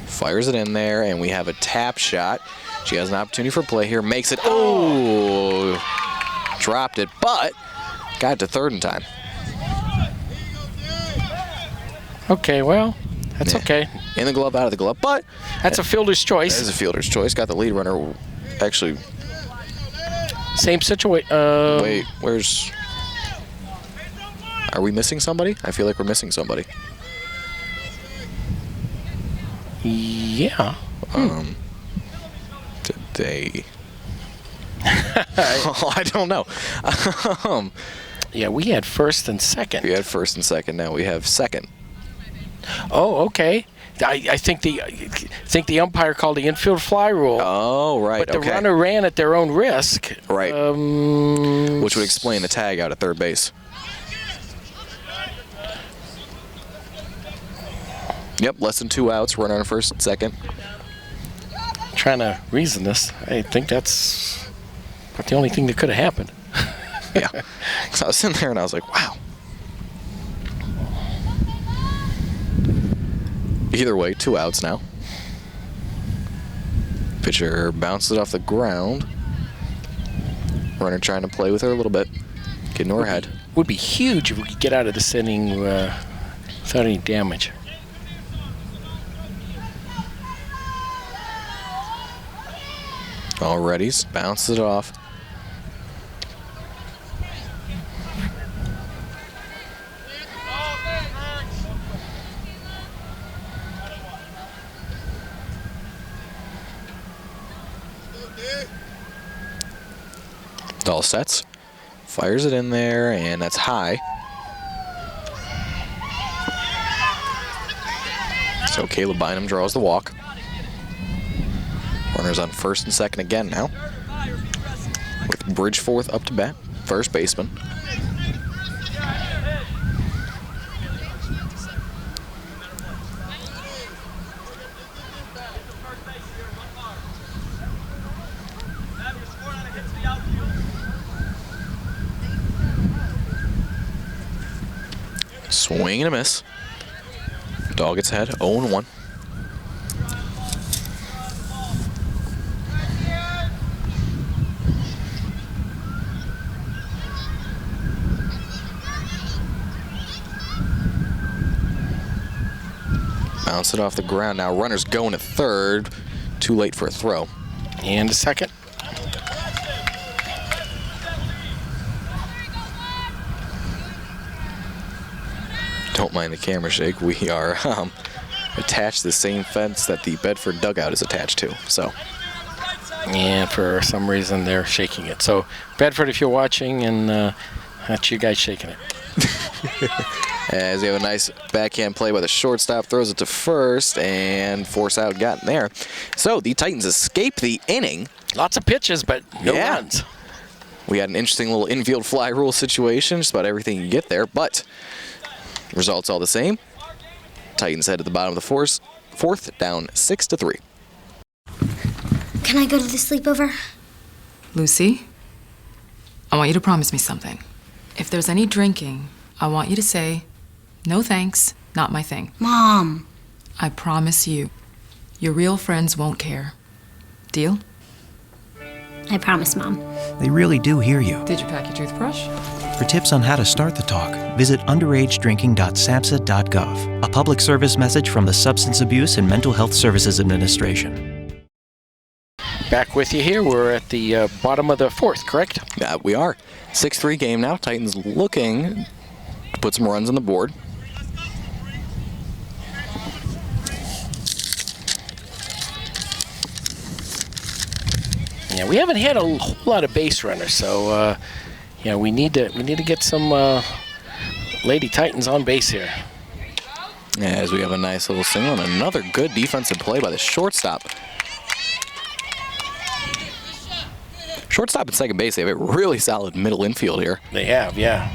Fires it in there, and we have a tap shot. She has an opportunity for play here. Makes it. Oh! Dropped it, but got it to third in time. Okay, well, that's okay. In the glove, out of the glove, but that's a fielder's choice. That is a fielder's choice. Got the lead runner. Actually, same situation. Wait, where's? Are we missing somebody? I feel like we're missing somebody. Yeah. Did they? Oh, I don't know. Yeah, we had first and second. We had first and second. Now we have second. Oh, okay. I think the umpire called the infield fly rule. Oh, right. But the runner ran at their own risk. Right. Which would explain the tag out at third base. Yep, less than 2 outs. Runner on first and second. Trying to reason this. I think that's about the only thing that could have happened. Yeah. So I was sitting there and I was like, wow. Either way, 2 outs now. Pitcher bounces it off the ground. Runner trying to play with her a little bit. Getting to her head. Would be huge if we could get out of this inning without any damage. Already bounces it off. Dahl sets, fires it in there, and that's high. So Caleb Bynum draws the walk. Runners on first and second again now. With Bridgeforth up to bat, first baseman. Swing and a miss. Dahl gets ahead, 0-1. Bounce it off the ground. Now runners going to third. Too late for a throw. And a second. Don't mind the camera shake. We are attached to the same fence that the Bedford dugout is attached to. So. And for some reason they're shaking it. So Bedford, if you're watching, and that's you guys shaking it. As we have a nice backhand play by the shortstop, throws it to first, and force out got in there. So the Titans escape the inning. Lots of pitches, but no runs. We had an interesting little infield fly rule situation, just about everything you get there, but results all the same. Titans head to the bottom of the fourth, down 6-3. Can I go to the sleepover? Lucy, I want you to promise me something. If there's any drinking, I want you to say, no thanks, not my thing. Mom. I promise you, your real friends won't care. Deal? I promise, Mom. They really do hear you. Did you pack your toothbrush? For tips on how to start the talk, visit underagedrinking.samhsa.gov. A public service message from the Substance Abuse and Mental Health Services Administration. Back with you here. We're at the bottom of the fourth, correct? Yeah, we are. 6-3 game now. Titans looking to put some runs on the board. Yeah, we haven't had a whole lot of base runners, so yeah, we need to get some Lady Titans on base here. As we have a nice little single and another good defensive play by the shortstop. Shortstop and second base, they have a really solid middle infield here. They have, yeah.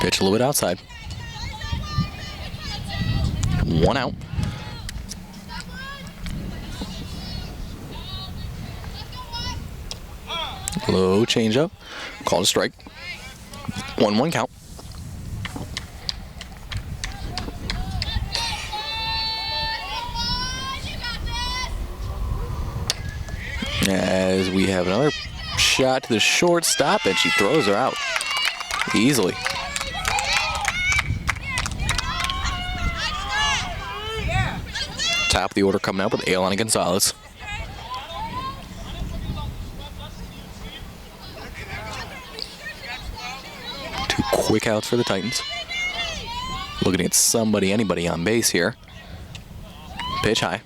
Pitch a little bit outside. 1 out. Low changeup. Called a strike. 1-1 count. As we have another shot to the shortstop, and she throws her out easily. Top of the order coming up with Ailana Gonzalez. Two quick outs for the Titans. Looking at somebody, anybody on base here. Pitch high.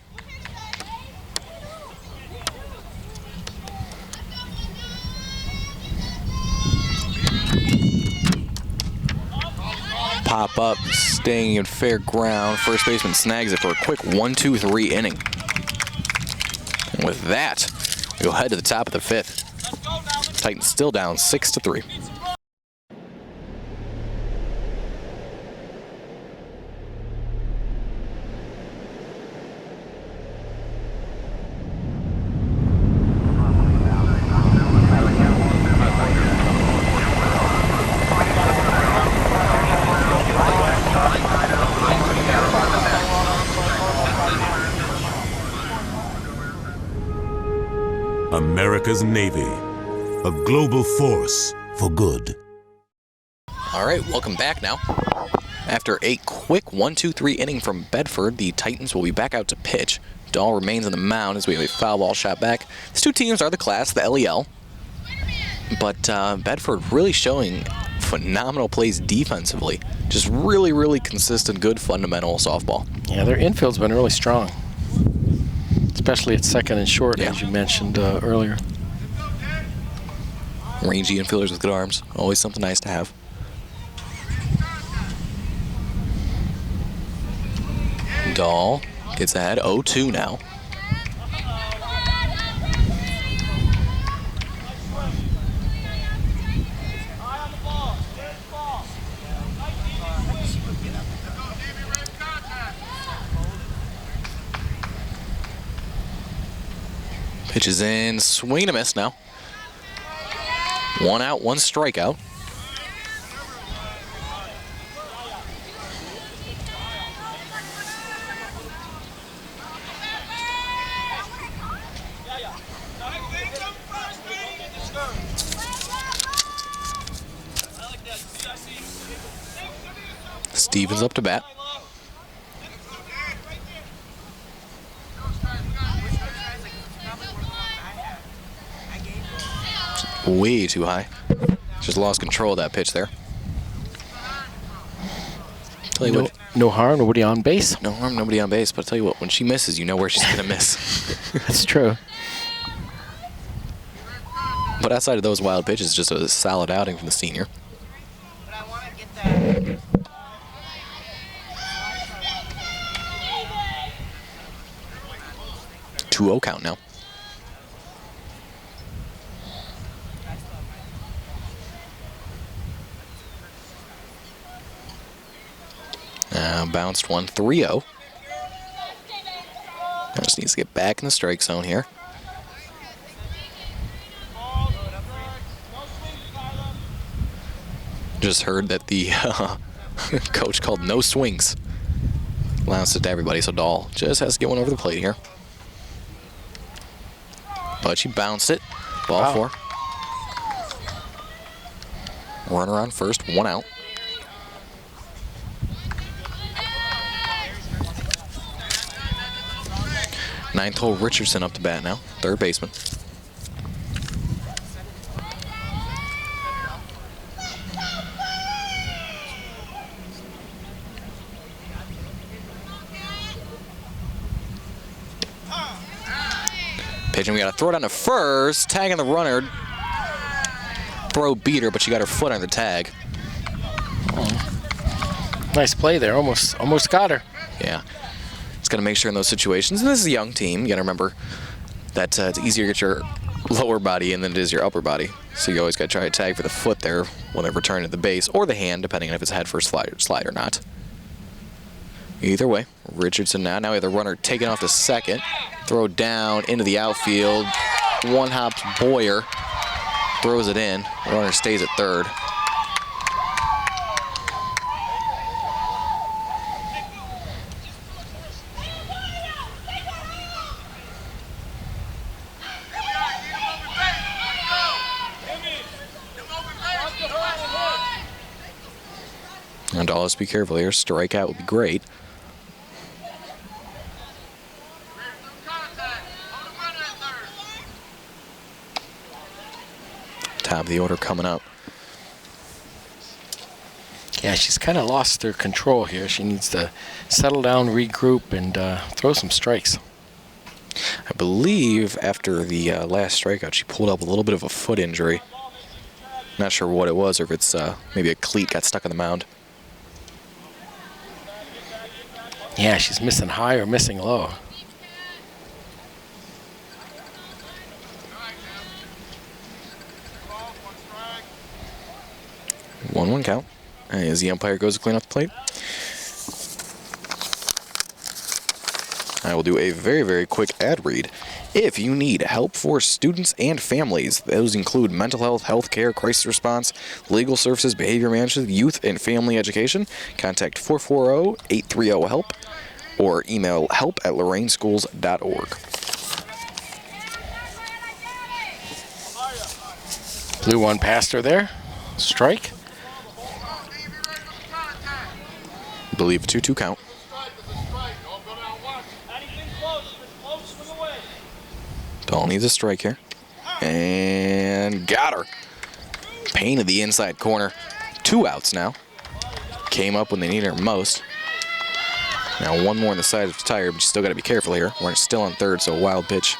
Pop up, staying in fair ground. First baseman snags it for a quick 1-2-3 inning. And with that, we go ahead to the top of the fifth. Titans still down 6-3. America's Navy, a global force for good. All right, welcome back now. After a quick 1-2-3 inning from Bedford, the Titans will be back out to pitch. Dahl remains on the mound as we have a foul ball shot back. These two teams are the class, the LEL. But Bedford really showing phenomenal plays defensively. Just really, really consistent, good fundamental softball. Yeah, their infield's been really strong. Especially at second and short, as you mentioned earlier. Rangy infielders with good arms. Always something nice to have. Dahl gets ahead, 0-2 now. Pitches in, swing and a miss now. 1 out, 1 strikeout. Stevens up to bat. Way too high. Just lost control of that pitch there. Tell you what, no harm, nobody on base. No harm, nobody on base. But I'll tell you what, when she misses, you know where she's gonna miss. That's true. But outside of those wild pitches, just a solid outing from the senior. 2-0 count now. Bounced one, 3-0. Just needs to get back in the strike zone here. Just heard that the coach called no swings. Announced it to everybody, so Dahl just has to get one over the plate here. But she bounced it. Ball four. Runner on first, one out. Ninth hole Richardson up to bat now, third baseman. Pitching, we got to throw it down to first, tagging the runner. Throw beat her, but she got her foot on the tag. Nice play there, almost got her. Yeah, it's got to make sure in those situations, and this is a young team, you got to remember that it's easier to get your lower body in than it is your upper body. So you always got to try to tag for the foot there when they return to the base, or the hand, depending on if it's a head first slide or not. Either way, Richardson now we have the runner taken off to second. Throw down into the outfield. One hops Boyer. Throws it in. Runner stays at third. And Dallas, be careful here. Strikeout would be great. Top of the order coming up. Yeah, she's kind of lost her control here. She needs to settle down, regroup, and throw some strikes. I believe after the last strikeout, she pulled up a little bit of a foot injury. Not sure what it was, or if it's maybe a cleat got stuck on the mound. Yeah, she's missing high or missing low. One count. As the umpire goes to clean up the plate. I will do a very, very quick ad read. If you need help for students and families, those include mental health, healthcare, crisis response, legal services, behavior management, youth and family education, contact 440-830-HELP or email help@lorainschools.org. Blew one past her there. Strike. I believe a 2-2 count. Dahl needs a strike here. And got her. Painted the inside corner. 2 outs now. Came up when they needed her most. Now one more on the side of the tire, but you still got to be careful here. We're still on third, so a wild pitch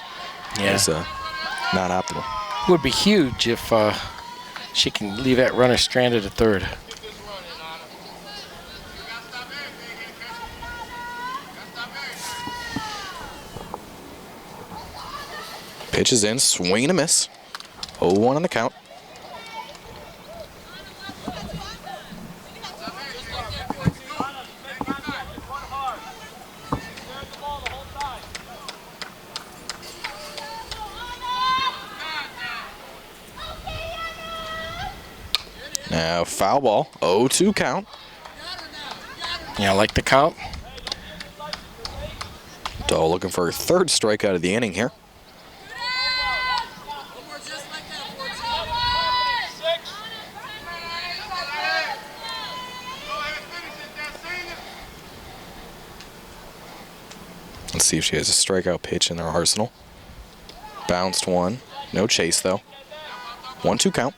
is not optimal. Would be huge if she can leave that runner stranded at third. Pitch is in, swing and a miss. 0-1 on the count. Now foul ball, 0-2 count. Yeah, I like the count. Dahl looking for her third strikeout of the inning here. Let's see if she has a strikeout pitch in her arsenal. Bounced one. No chase, though. 1-2 count.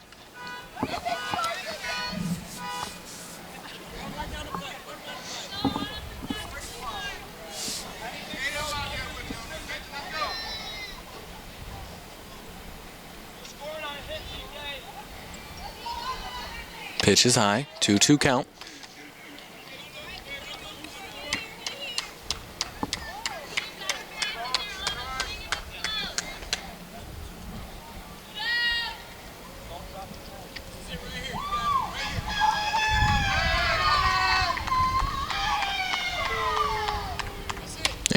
Pitch is high. 2-2 count.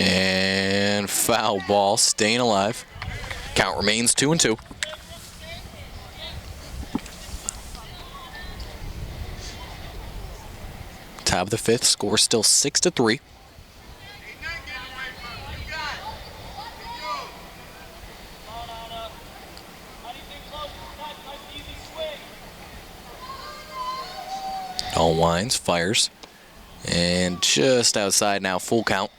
And foul ball, staying alive. Count remains 2-2. Top of the fifth, score still 6-3. All winds, fires, and just outside now, full count.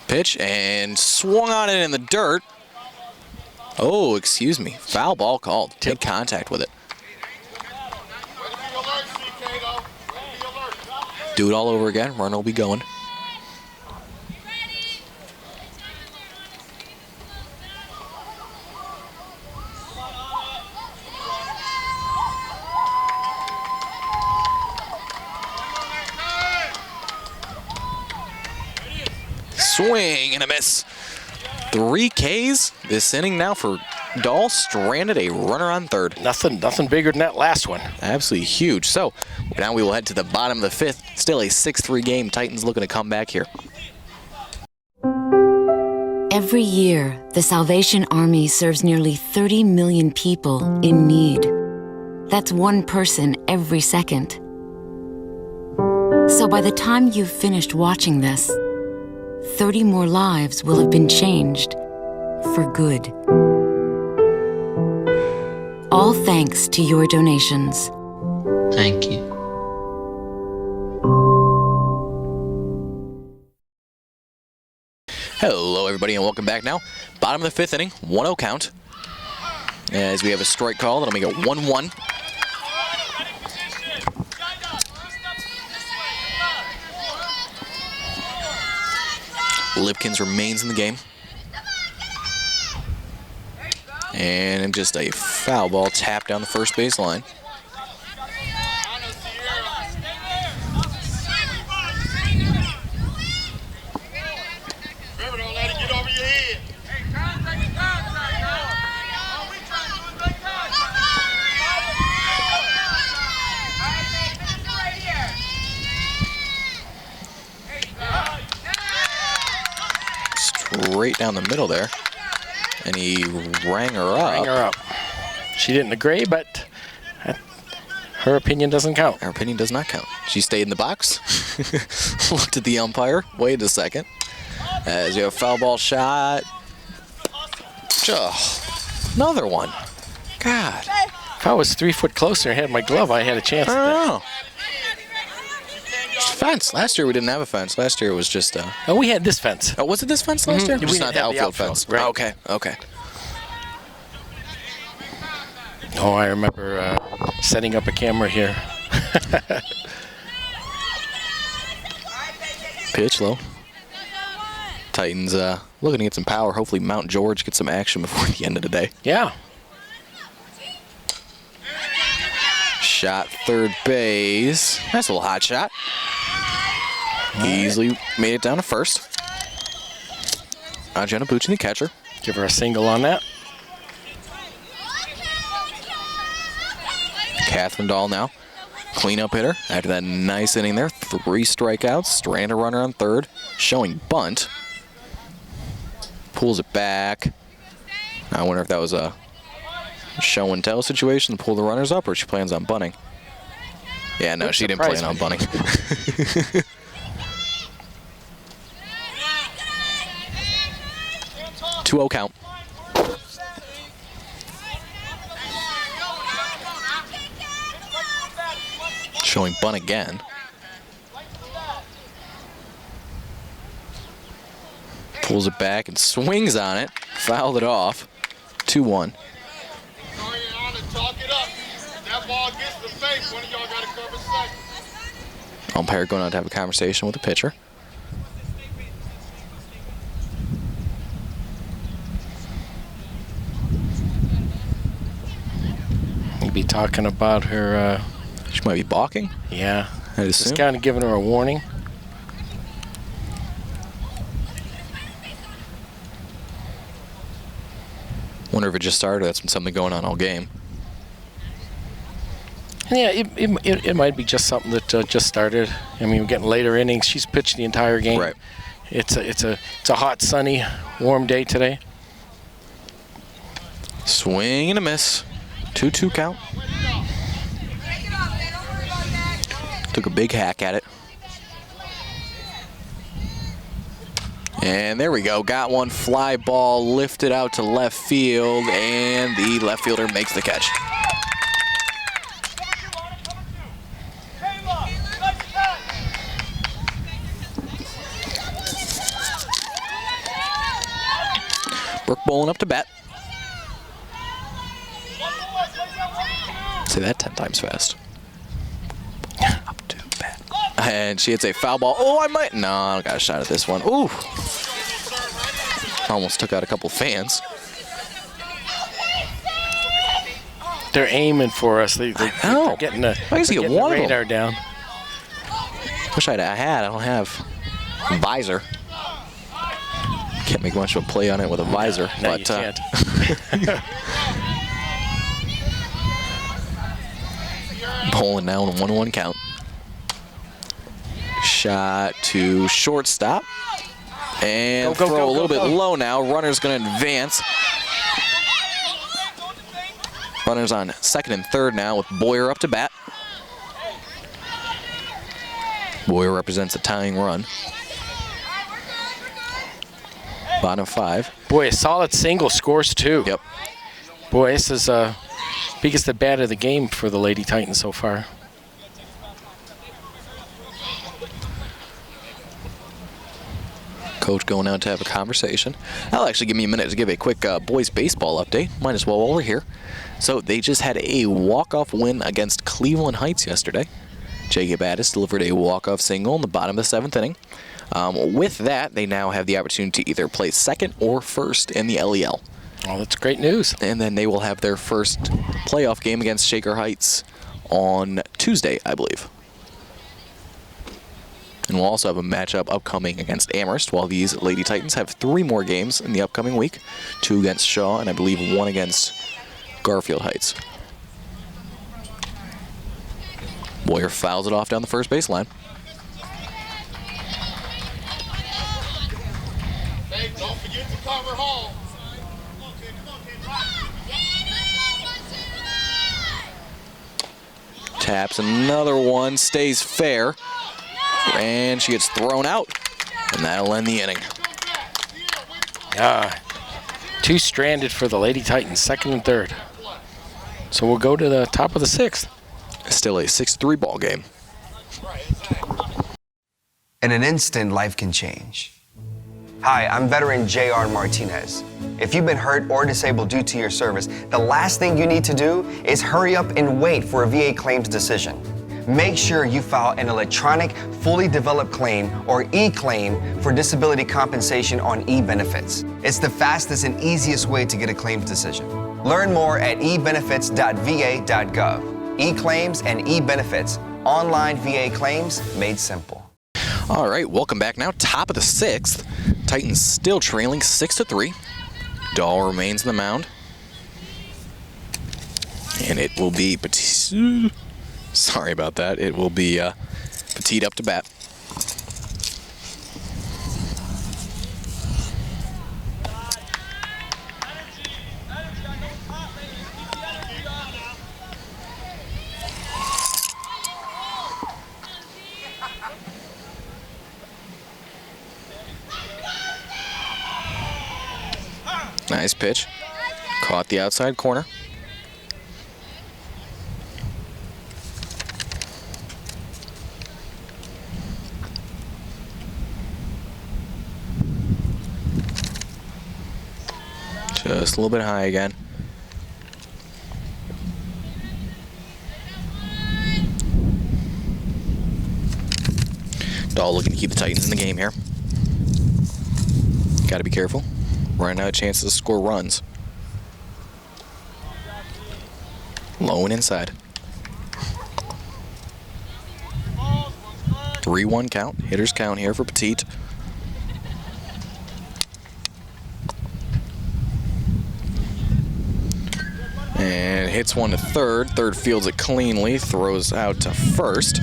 Pitch and swung on it in the dirt. Oh, excuse me. Foul ball called. Take contact with it. Do it all over again. Runner will be going. Swing and a miss. 3 Ks this inning now for Dahl. Stranded a runner on third. Nothing bigger than that last one. Absolutely huge. So now we will head to the bottom of the fifth. Still a 6-3 game. Titans looking to come back here. Every year, the Salvation Army serves nearly 30 million people in need. That's one person every second. So by the time you've finished watching this, 30 more lives will have been changed for good. All thanks to your donations. Thank you. Hello, everybody, and welcome back now. Bottom of the fifth inning, 1-0 count. As we have a strike call, that'll make it 1-1. Lipkins remains in the game. And just a foul ball tapped down the first base line. Straight down the middle there. And he rang her up. She didn't agree, but her opinion doesn't count. Her opinion does not count. She stayed in the box, looked at the umpire, waited a second. As you have a foul ball shot. Another one. God. If I was 3 foot closer and had my glove, I had a chance. I don't know. Fence. Last year we didn't have a fence. Last year it was just Oh, we had this fence. Oh, was it this fence last year? We Just didn't not the have outfield fence. Right. Okay, okay. Oh, I remember setting up a camera here. Pitch low. Titans looking to get some power. Hopefully Mount George gets some action before the end of the day. Yeah. Shot third base. That's a little hot shot. Easily made it down to first. Jenna Pucci, the catcher. Give her a single on that. Catherine Dahl now. Cleanup hitter after that nice inning there. 3 strikeouts. Strand a runner on third. Showing bunt. Pulls it back. I wonder if that was a show and tell situation to pull the runners up, or she plans on bunting. Yeah, no, she didn't plan on bunting. 2-0 count. Showing bunt again. Pulls it back and swings on it. Fouled it off. 2-1. Umpire going out to have a conversation with the pitcher. He'd be talking about her. She might be balking. Yeah. I'd Just assume. kind of giving her a warning. Wonder if it just started. That's been something going on all game. Yeah, it might be just something that just started. I mean, we're getting later innings. She's pitched the entire game. Right. It's a hot, sunny, warm day today. Swing and a miss. 2-2 count. Took a big hack at it. And there we go. Got one fly ball lifted out to left field, and the left fielder makes the catch. Brooke bowling up to bat. Say that 10 times fast. Up to bat. And she hits a foul ball. Oh, I might. No, I got a shot at this one. Ooh. Almost took out a couple fans. They're aiming for us. They're getting the, radar down. Wish I had. I don't have a visor. Can't make much of a play on it with a visor. No, but you can't. Bowling now in a 1-1 count. Shot to shortstop. And throw a little bit low now. Runner's going to advance. Runners on second and third now with Boyer up to bat. Boyer represents a tying run. Bottom 5. Boy, a solid single, scores 2. Yep. Boy, this is biggest at bat of the game for the Lady Titans so far. Coach going out to have a conversation. That'll actually give me a minute to give a quick boys baseball update. Might as well while we're here. So they just had a walk-off win against Cleveland Heights yesterday. Jacob Addis delivered a walk-off single in the bottom of the 7th inning. With that, they now have the opportunity to either play second or first in the LEL. Oh, that's great news. And then they will have their first playoff game against Shaker Heights on Tuesday, I believe. And we'll also have a matchup upcoming against Amherst, while these Lady Titans have 3 more games in the upcoming week. 2 against Shaw, and I believe 1 against Garfield Heights. Boyer fouls it off down the first baseline. Hey, don't forget to cover home. Taps another one, stays fair. And she gets thrown out, and that'll end the inning. 2 stranded for the Lady Titans, second and third. So we'll go to the top of the 6th. Still a 6-3 ball game. In an instant, life can change. Hi, I'm veteran J.R. Martinez. If you've been hurt or disabled due to your service, the last thing you need to do is hurry up and wait for a VA claims decision. Make sure you file an electronic, fully developed claim, or e-claim, for disability compensation on e-benefits. It's the fastest and easiest way to get a claims decision. Learn more at ebenefits.va.gov. E-claims and e-benefits, online VA claims made simple. All right, welcome back now. Top of the 6th. Titans still trailing 6-3. Dahl remains on the mound. And it will be Petit. Sorry about that. It will be Petit up to bat. Nice pitch. Caught the outside corner. Just a little bit high again. Dahl looking to keep the Titans in the game here. Got to be careful. Running out of chances to score runs. Low and inside. 3-1 count. Hitters count here for Petit. And hit hits one to third. Third fields it cleanly, throws out to first.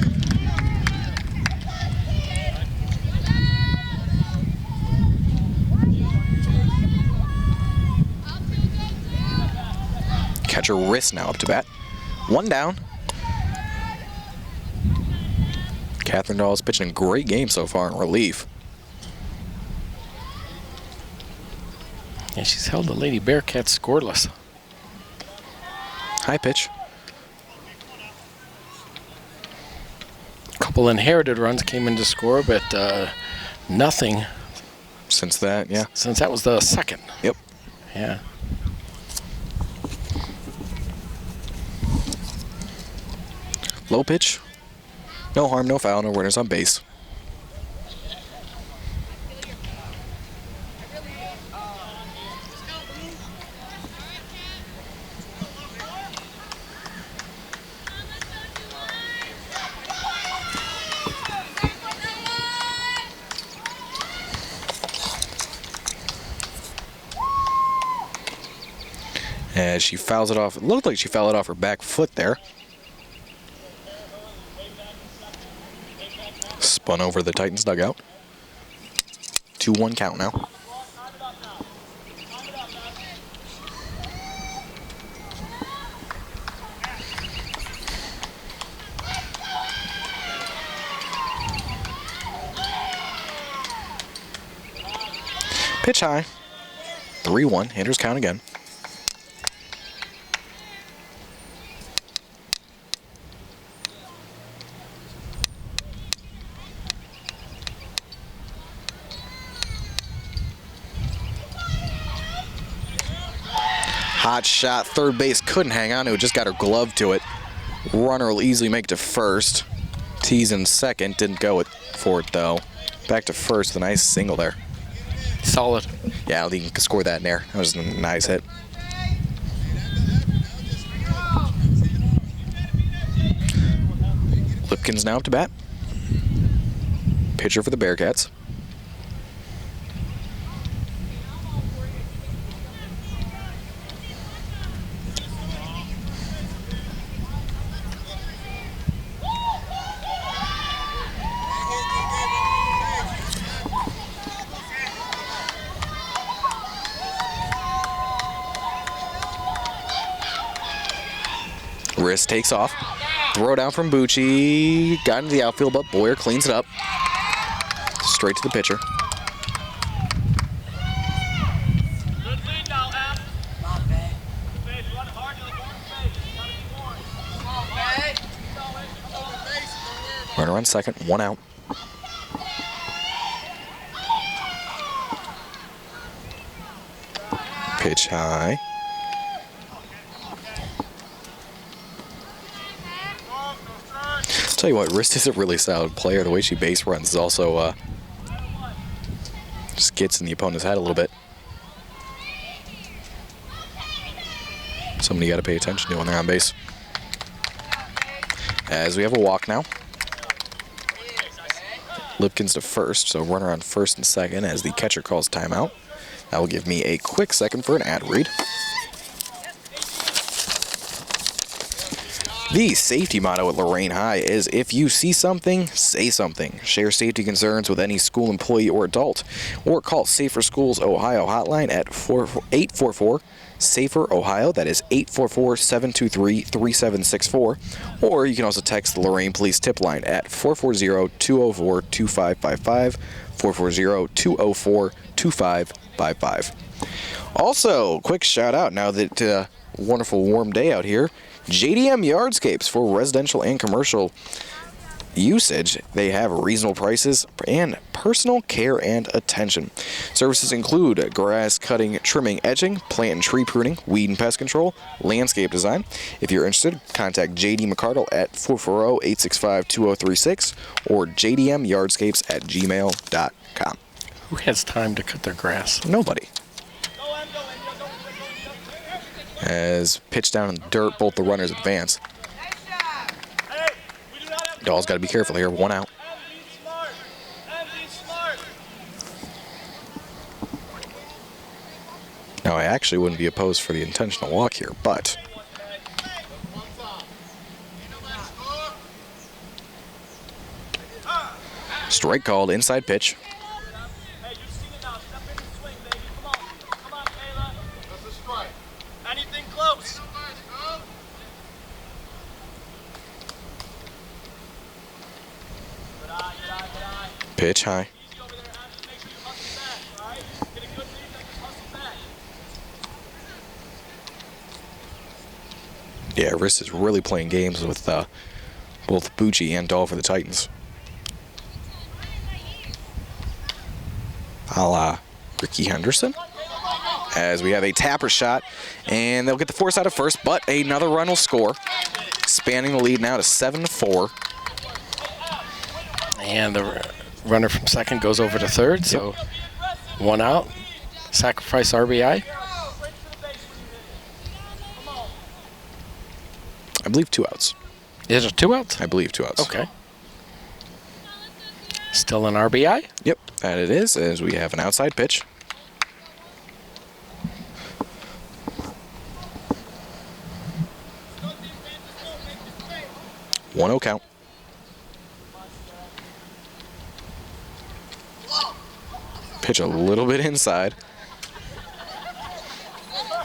Catcher wrist now up to bat. One down. Catherine Dahl is pitching a great game so far in relief. Yeah, she's held the Lady Bearcats scoreless. High pitch. Couple inherited runs came in to score, but nothing. Since that, yeah. Since that was the second. Yep. Yeah. Low pitch. No harm, no foul, no runners on base. As she fouls it off, it looked like she fouled it off her back foot there. Spun over the Titans dugout. 2-1 count now. Pitch high. 3-1. Hitters count again. Hot shot, third base couldn't hang on to it, just got her glove to it. Runner will easily make it to first. Tees in second, didn't go for it though. Back to first, a nice single there. Solid. Yeah, I think you can score that in there. That was a nice hit. Lipkins now up to bat. Pitcher for the Bearcats. Wrist takes off. Throw down from Bucci. Got into the outfield, but Boyer cleans it up. Straight to the pitcher. Good lead now, App. Run hard to the corner base. Runner on second, one out. Pitch high. Tell you what, Wrist is a really solid player. The way she base runs is also just gets in the opponent's head a little bit. Somebody you got to pay attention to when they're on base. As we have a walk now. Lipkins to first, so runner on first and second as the catcher calls timeout. That will give me a quick second for an ad read. The safety motto at Lorain High is, if you see something, say something. Share safety concerns with any school employee or adult, or call Safer Schools Ohio hotline at 844-SAFER-OHIO. That is 844-723-3764. Or you can also text the Lorain Police tip line at 440-204-2555, 440-204-2555. Also, quick shout out now that wonderful warm day out here. JDM Yardscapes for residential and commercial usage. They have reasonable prices and personal care and attention. Services include grass cutting, trimming, edging, plant and tree pruning, weed and pest control, landscape design. If you're interested, contact JD McCardle at 440-865-2036 or jdmyardscapes@gmail.com. Who has time to cut their grass? Nobody. As pitched down in the dirt, both the runners advance. Dahl's got to be careful here. One out. Now, I actually wouldn't be opposed for the intentional walk here, but Strike called, inside pitch. Hey, you've seen it now. Step in and swing, baby. Come on. Come on, Kayla. That's a strike. Anything close. Good eye, good eye, good eye. Pitch high. Easy over there, Adam. Just make sure you hustle back, all right? Get a good lead, then just hustle back. Yeah, Riss is really playing games with both Bucci and Dahl for the Titans. A la Ricky Henderson. As we have a tapper shot, and they'll get the force out of first, but another run will score, spanning the lead now to 7-4. And the runner from second goes over to third, so one out. Sacrifice RBI. I believe 2 outs. Is it 2 outs? I believe 2 outs. Okay. Still an RBI? Yep, that it is, as we have an outside pitch. One 0 count. Pitch a little bit inside.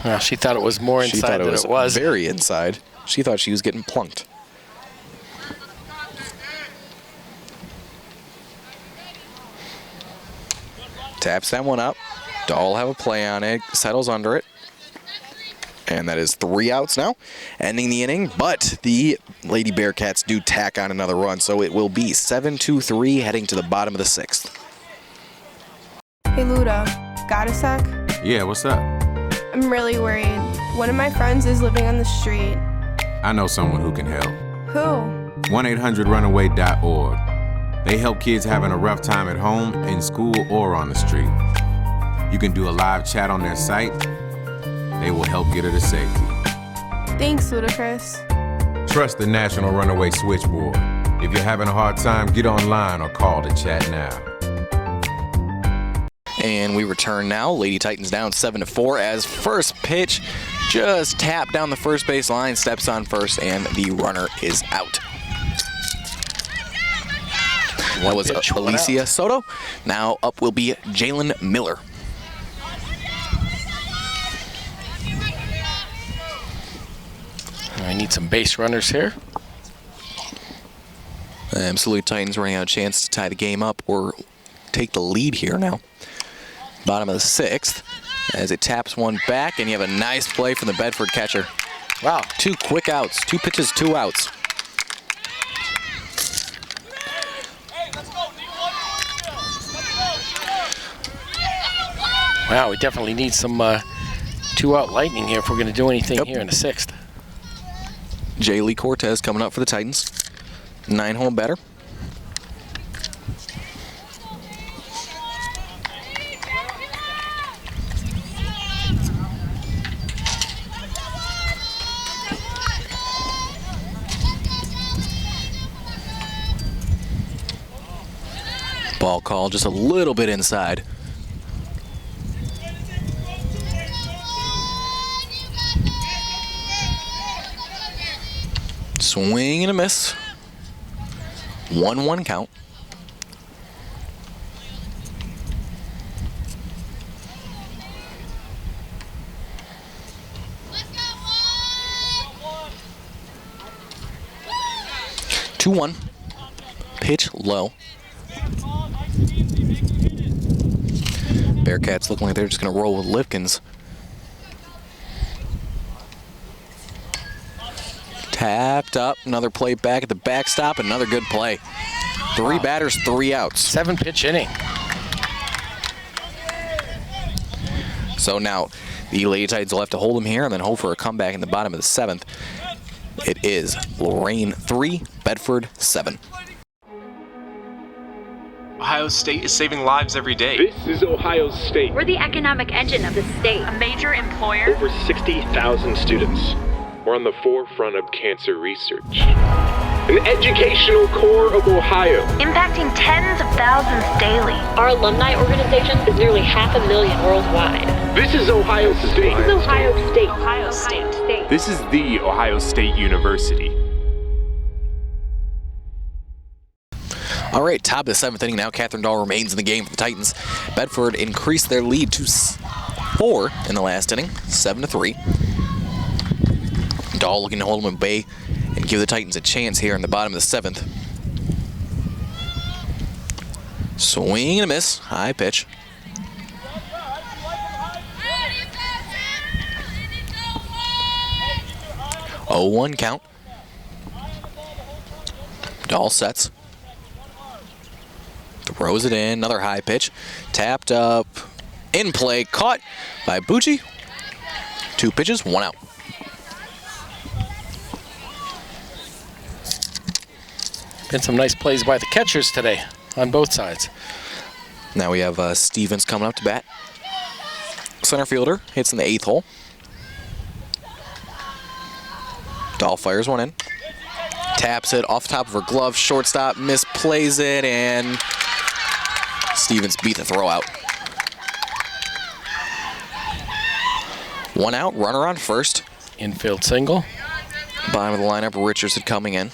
Well, she thought it was more inside than it was. Very inside. She thought she was getting plunked. Taps that one up. Dahl will have a play on it. Settles under it. And that is 3 outs now, ending the inning. But the Lady Bearcats do tack on another run, so it will be 7-2-3 heading to the bottom of the 6th. Hey, Luda, got a sec? Yeah, what's up? I'm really worried. One of my friends is living on the street. I know someone who can help. Who? 1-800-RUNAWAY.org. They help kids having a rough time at home, in school, or on the street. You can do a live chat on their site. They will help get her to safety. Thanks, Ludacris. Trust the National Runaway Switchboard. If you're having a hard time, get online or call to chat now. And we return now. Lady Titans down 7-4 as first pitch just tapped down the first base line, steps on first, and the runner is out. That was Alicia Soto. Now up will be Jalen Miller. I need some base runners here. Absolutely, Titans running out a chance to tie the game up or take the lead here now. Bottom of the 6th as it taps one back, and you have a nice play from the Bedford catcher. Wow, 2 quick outs, 2 pitches, 2 outs. Wow, we definitely need some 2-out lightning here if we're going to do anything here in the 6th. J. Lee Cortez coming up for the Titans. 9-hole batter. Ball call just a little bit inside. Swing and a miss. 1-1 count. Two 2-1. Pitch low. Bearcats looking like they're just going to roll with Lipkins. Tapped up, another play back at the backstop, another good play. 3 batters, 3 outs. 7-pitch inning. So now the Lady Titans will have to hold them here and then hope for a comeback in the bottom of the 7th. It is Lorain 3, Bedford 7. Ohio State is saving lives every day. This is Ohio State. We're the economic engine of the state. A major employer. Over 60,000 students. We're on the forefront of cancer research. An educational core of Ohio. Impacting tens of thousands daily. Our alumni organization is nearly 500,000 worldwide. This is Ohio State. This is Ohio State. Ohio State. This is the Ohio State University. All right, top of the 7th inning now. Catherine Dahl remains in the game for the Titans. Bedford increased their lead to 4 in the last inning, 7-3. Dahl looking to hold them at bay and give the Titans a chance here in the bottom of the 7th. Swing and a miss. High pitch. Oh, 1 count. Dahl sets. Throws it in. Another high pitch. Tapped up. In play. Caught by Bucci. 2 pitches, 1 out. Been some nice plays by the catchers today on both sides. Now we have Stevens coming up to bat. Center fielder hits in the 8th hole. Dahl fires one in. Taps it off the top of her glove. Shortstop misplays it, and Stevens beat the throw out. 1 out, runner on first. Infield single. Bottom of the lineup, Richardson coming in.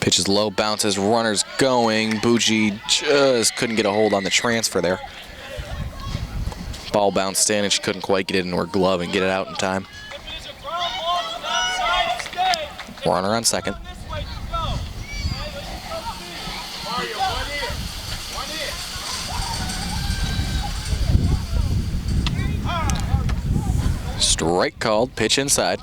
Pitches low, bounces, runners going. Bucci just couldn't get a hold on the transfer there. Ball bounced in and she couldn't quite get it into her glove and get it out in time. Runner on second. Strike called, pitch inside.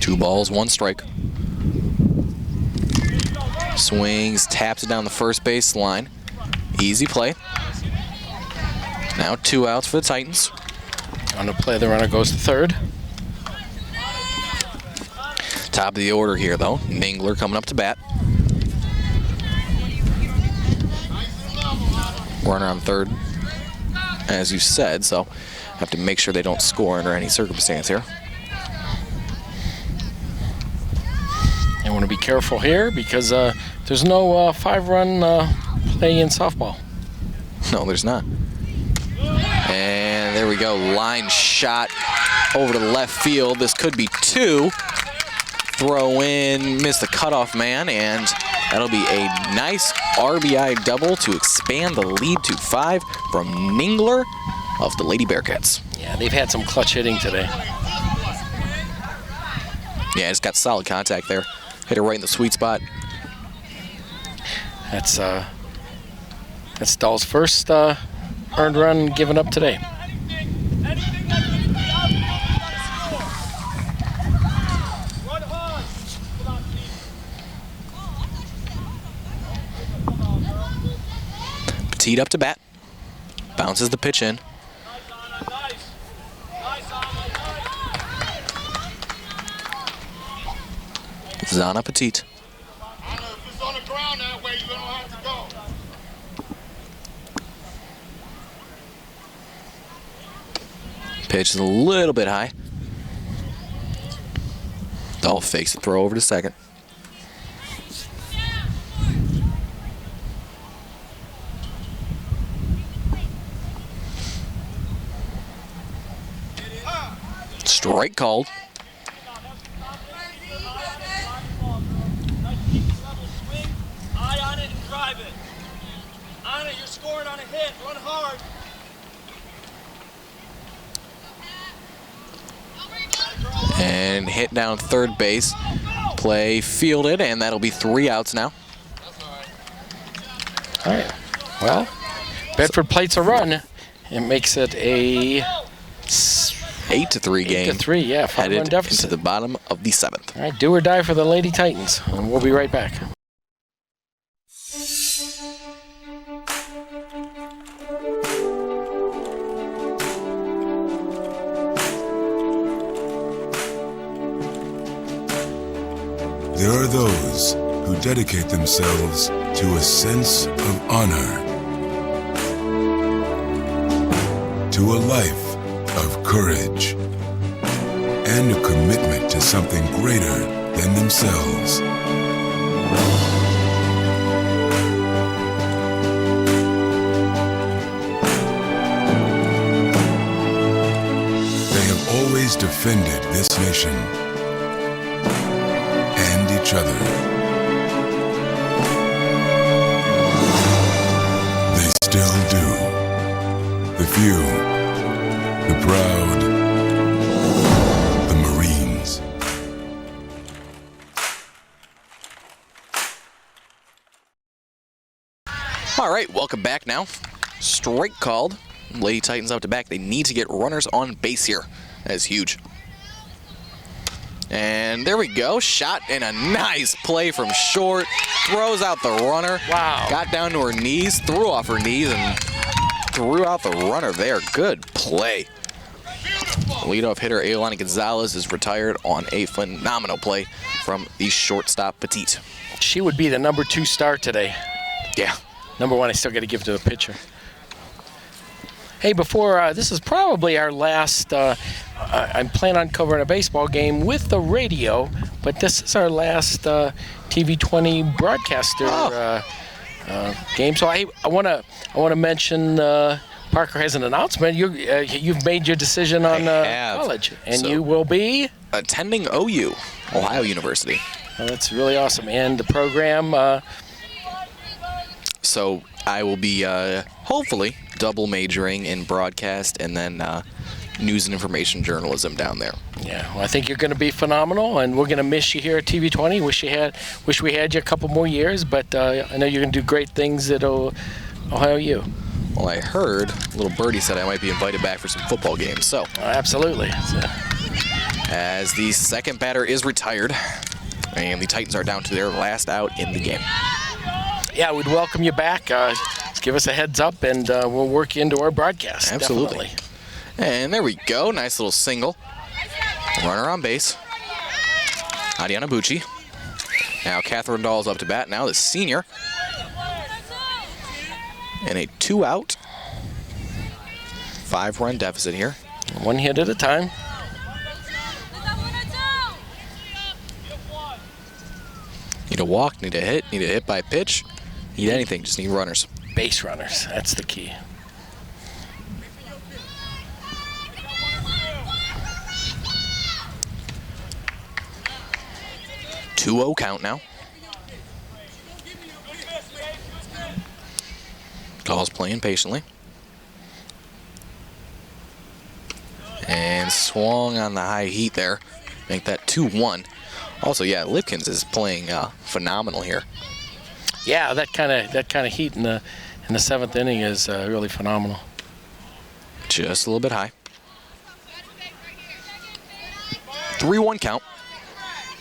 Two balls, 1 strike. Swings, taps it down the first base line. Easy play. Now 2 outs for the Titans. On the play, the runner goes to third. Top of the order here, though. Ningler coming up to bat. Runner on third, as you said, so have to make sure they don't score under any circumstance here. You want to be careful here because there's no 5-run play in softball. No, there's not. And there we go. Line shot over to the left field. This could be 2. Throw in, miss the cutoff man, and that'll be a nice RBI double to expand the lead to 5 from Ningler of the Lady Bearcats. Yeah, they've had some clutch hitting today. Yeah, it's got solid contact there. Hit it right in the sweet spot. That's Dahl's first earned run given up today. Teed up to bat. Bounces the pitch in. Zana Petit. Pitch is a little bit high. Dahl fakes the throw over to second. Strike called. Eye on it and drive it. On it, you're scoring on a hit. Run hard. And hit down third base. Play fielded, and that'll be 3 outs now. All right. Well, Bedford plates a run. It makes it a 8-3 game. 8-3, yeah. 5-run deficit. Into the bottom of the 7th. All right, do or die for the Lady Titans, and we'll be right back. There are those who dedicate themselves to a sense of honor. to a life of courage and a commitment to something greater than themselves. They have always defended this nation and each other. They still do. The few, the proud, the Marines. All right, welcome back now. Strike called. Lady Titans out to back. They need to get runners on base here. That is huge. And there we go. Shot and a nice play from short. Throws out the runner. Wow. Got down to her knees, threw off her knees, and threw out the runner there. Good play. Leadoff hitter Ailani Gonzalez is retired on a phenomenal play from the shortstop Petite. She would be the number 2 star today. Yeah. Number 1, I still got to give to the pitcher. Hey, before, this is probably our last, I'm planning on covering a baseball game with the radio, but this is our last TV20 broadcaster game. So I want to mention Parker has an announcement. You've made your decision on college, and so you will be attending OU, Ohio University. Well, that's really awesome. And the program. So I will be hopefully double majoring in broadcast and then news and information journalism down there. Yeah, well, I think you're going to be phenomenal, and we're going to miss you here at TV20. Wish we had you a couple more years, but I know you're going to do great things at Ohio U. Well, I heard little birdie said I might be invited back for some football games. So absolutely. As the second batter is retired, and the Titans are down to their last out in the game. Yeah, we'd welcome you back. Give us a heads up, and we'll work you into our broadcast. Absolutely. Definitely. And there we go. Nice little single. Runner on base. Adiana Bucci. Now Catherine Dahl's up to bat. Now the senior. And a 2-out. 5-run deficit here. 1 hit at a time. Need a walk, need a hit by pitch. Need anything, just need runners. Base runners, that's the key. Two-0 count now. Dahl's playing patiently. And swung on the high heat there. Make that 2-1. Also, yeah, Lipkins is playing phenomenal here. Yeah, that kind of heat in the 7th inning is really phenomenal. Just a little bit high. 3-1 count.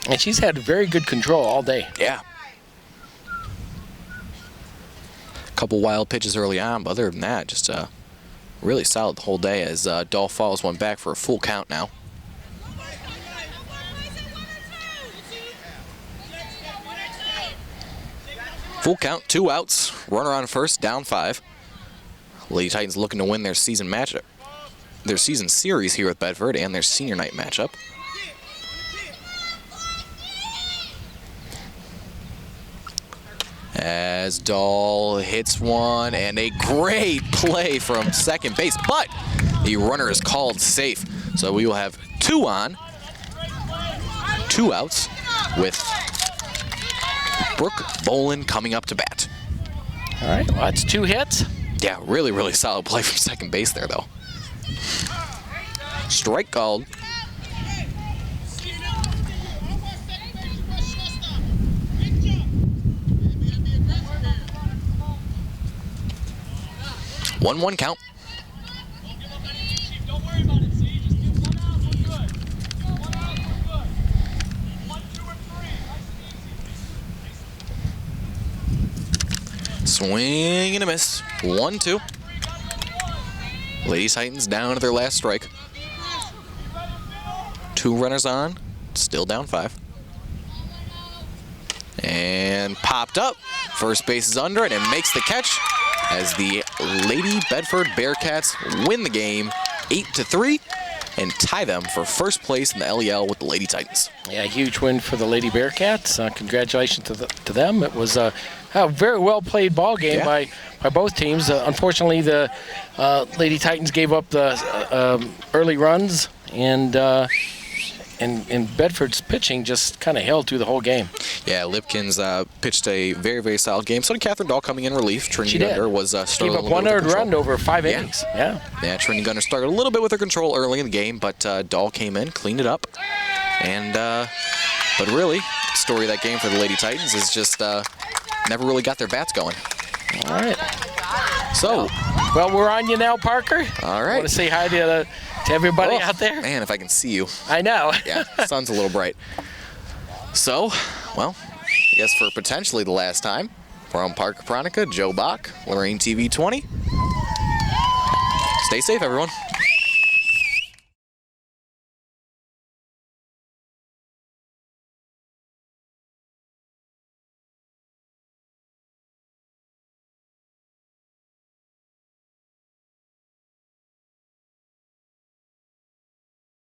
And she's had very good control all day. Yeah. A couple wild pitches early on, but other than that, just really solid the whole day as Dahl follows one back for a full count now. Full count, 2 outs, runner on first, down 5. Lady Titans looking to win their season matchup, their season series here with Bedford and their senior night matchup. As Dahl hits one, and a great play from second base, but the runner is called safe. So we will have 2 on, 2 outs with Brooke Bolin coming up to bat. All right, well, that's 2 hits. Yeah, really, really solid play from second base there, though. Strike called. One count. Swing and a miss. 1-2. Lady Titans down to their last strike. 2 runners on, still down 5. And popped up. First base is under it and makes the catch. as the Lady Bedford Bearcats win the game 8-3 and tie them for first place in the LEL with the Lady Titans. Yeah, huge win for the Lady Bearcats. Congratulations to them. It was a very well played ball game by both teams. Unfortunately, the Lady Titans gave up the early runs, and Bedford's pitching just kind of held through the whole game. Yeah, Lipkins pitched a very, very solid game. So did Catherine Dahl coming in relief. Trinity Gunter was gave up one earned run over 5 innings. Yeah, Trinity Gunter started a little bit with her control early in the game, but Dahl came in, cleaned it up. And but really, the story of that game for the Lady Titans is just never really got their bats going. All right. So, well, we're on you now, Parker. All right. Want to say hi to everybody out there? Man, if I can see you. I know. Yeah, sun's a little bright. So, well, I guess for potentially the last time, from Parker Pronica, Joe Bach, Lorain TV 20. Stay safe, everyone.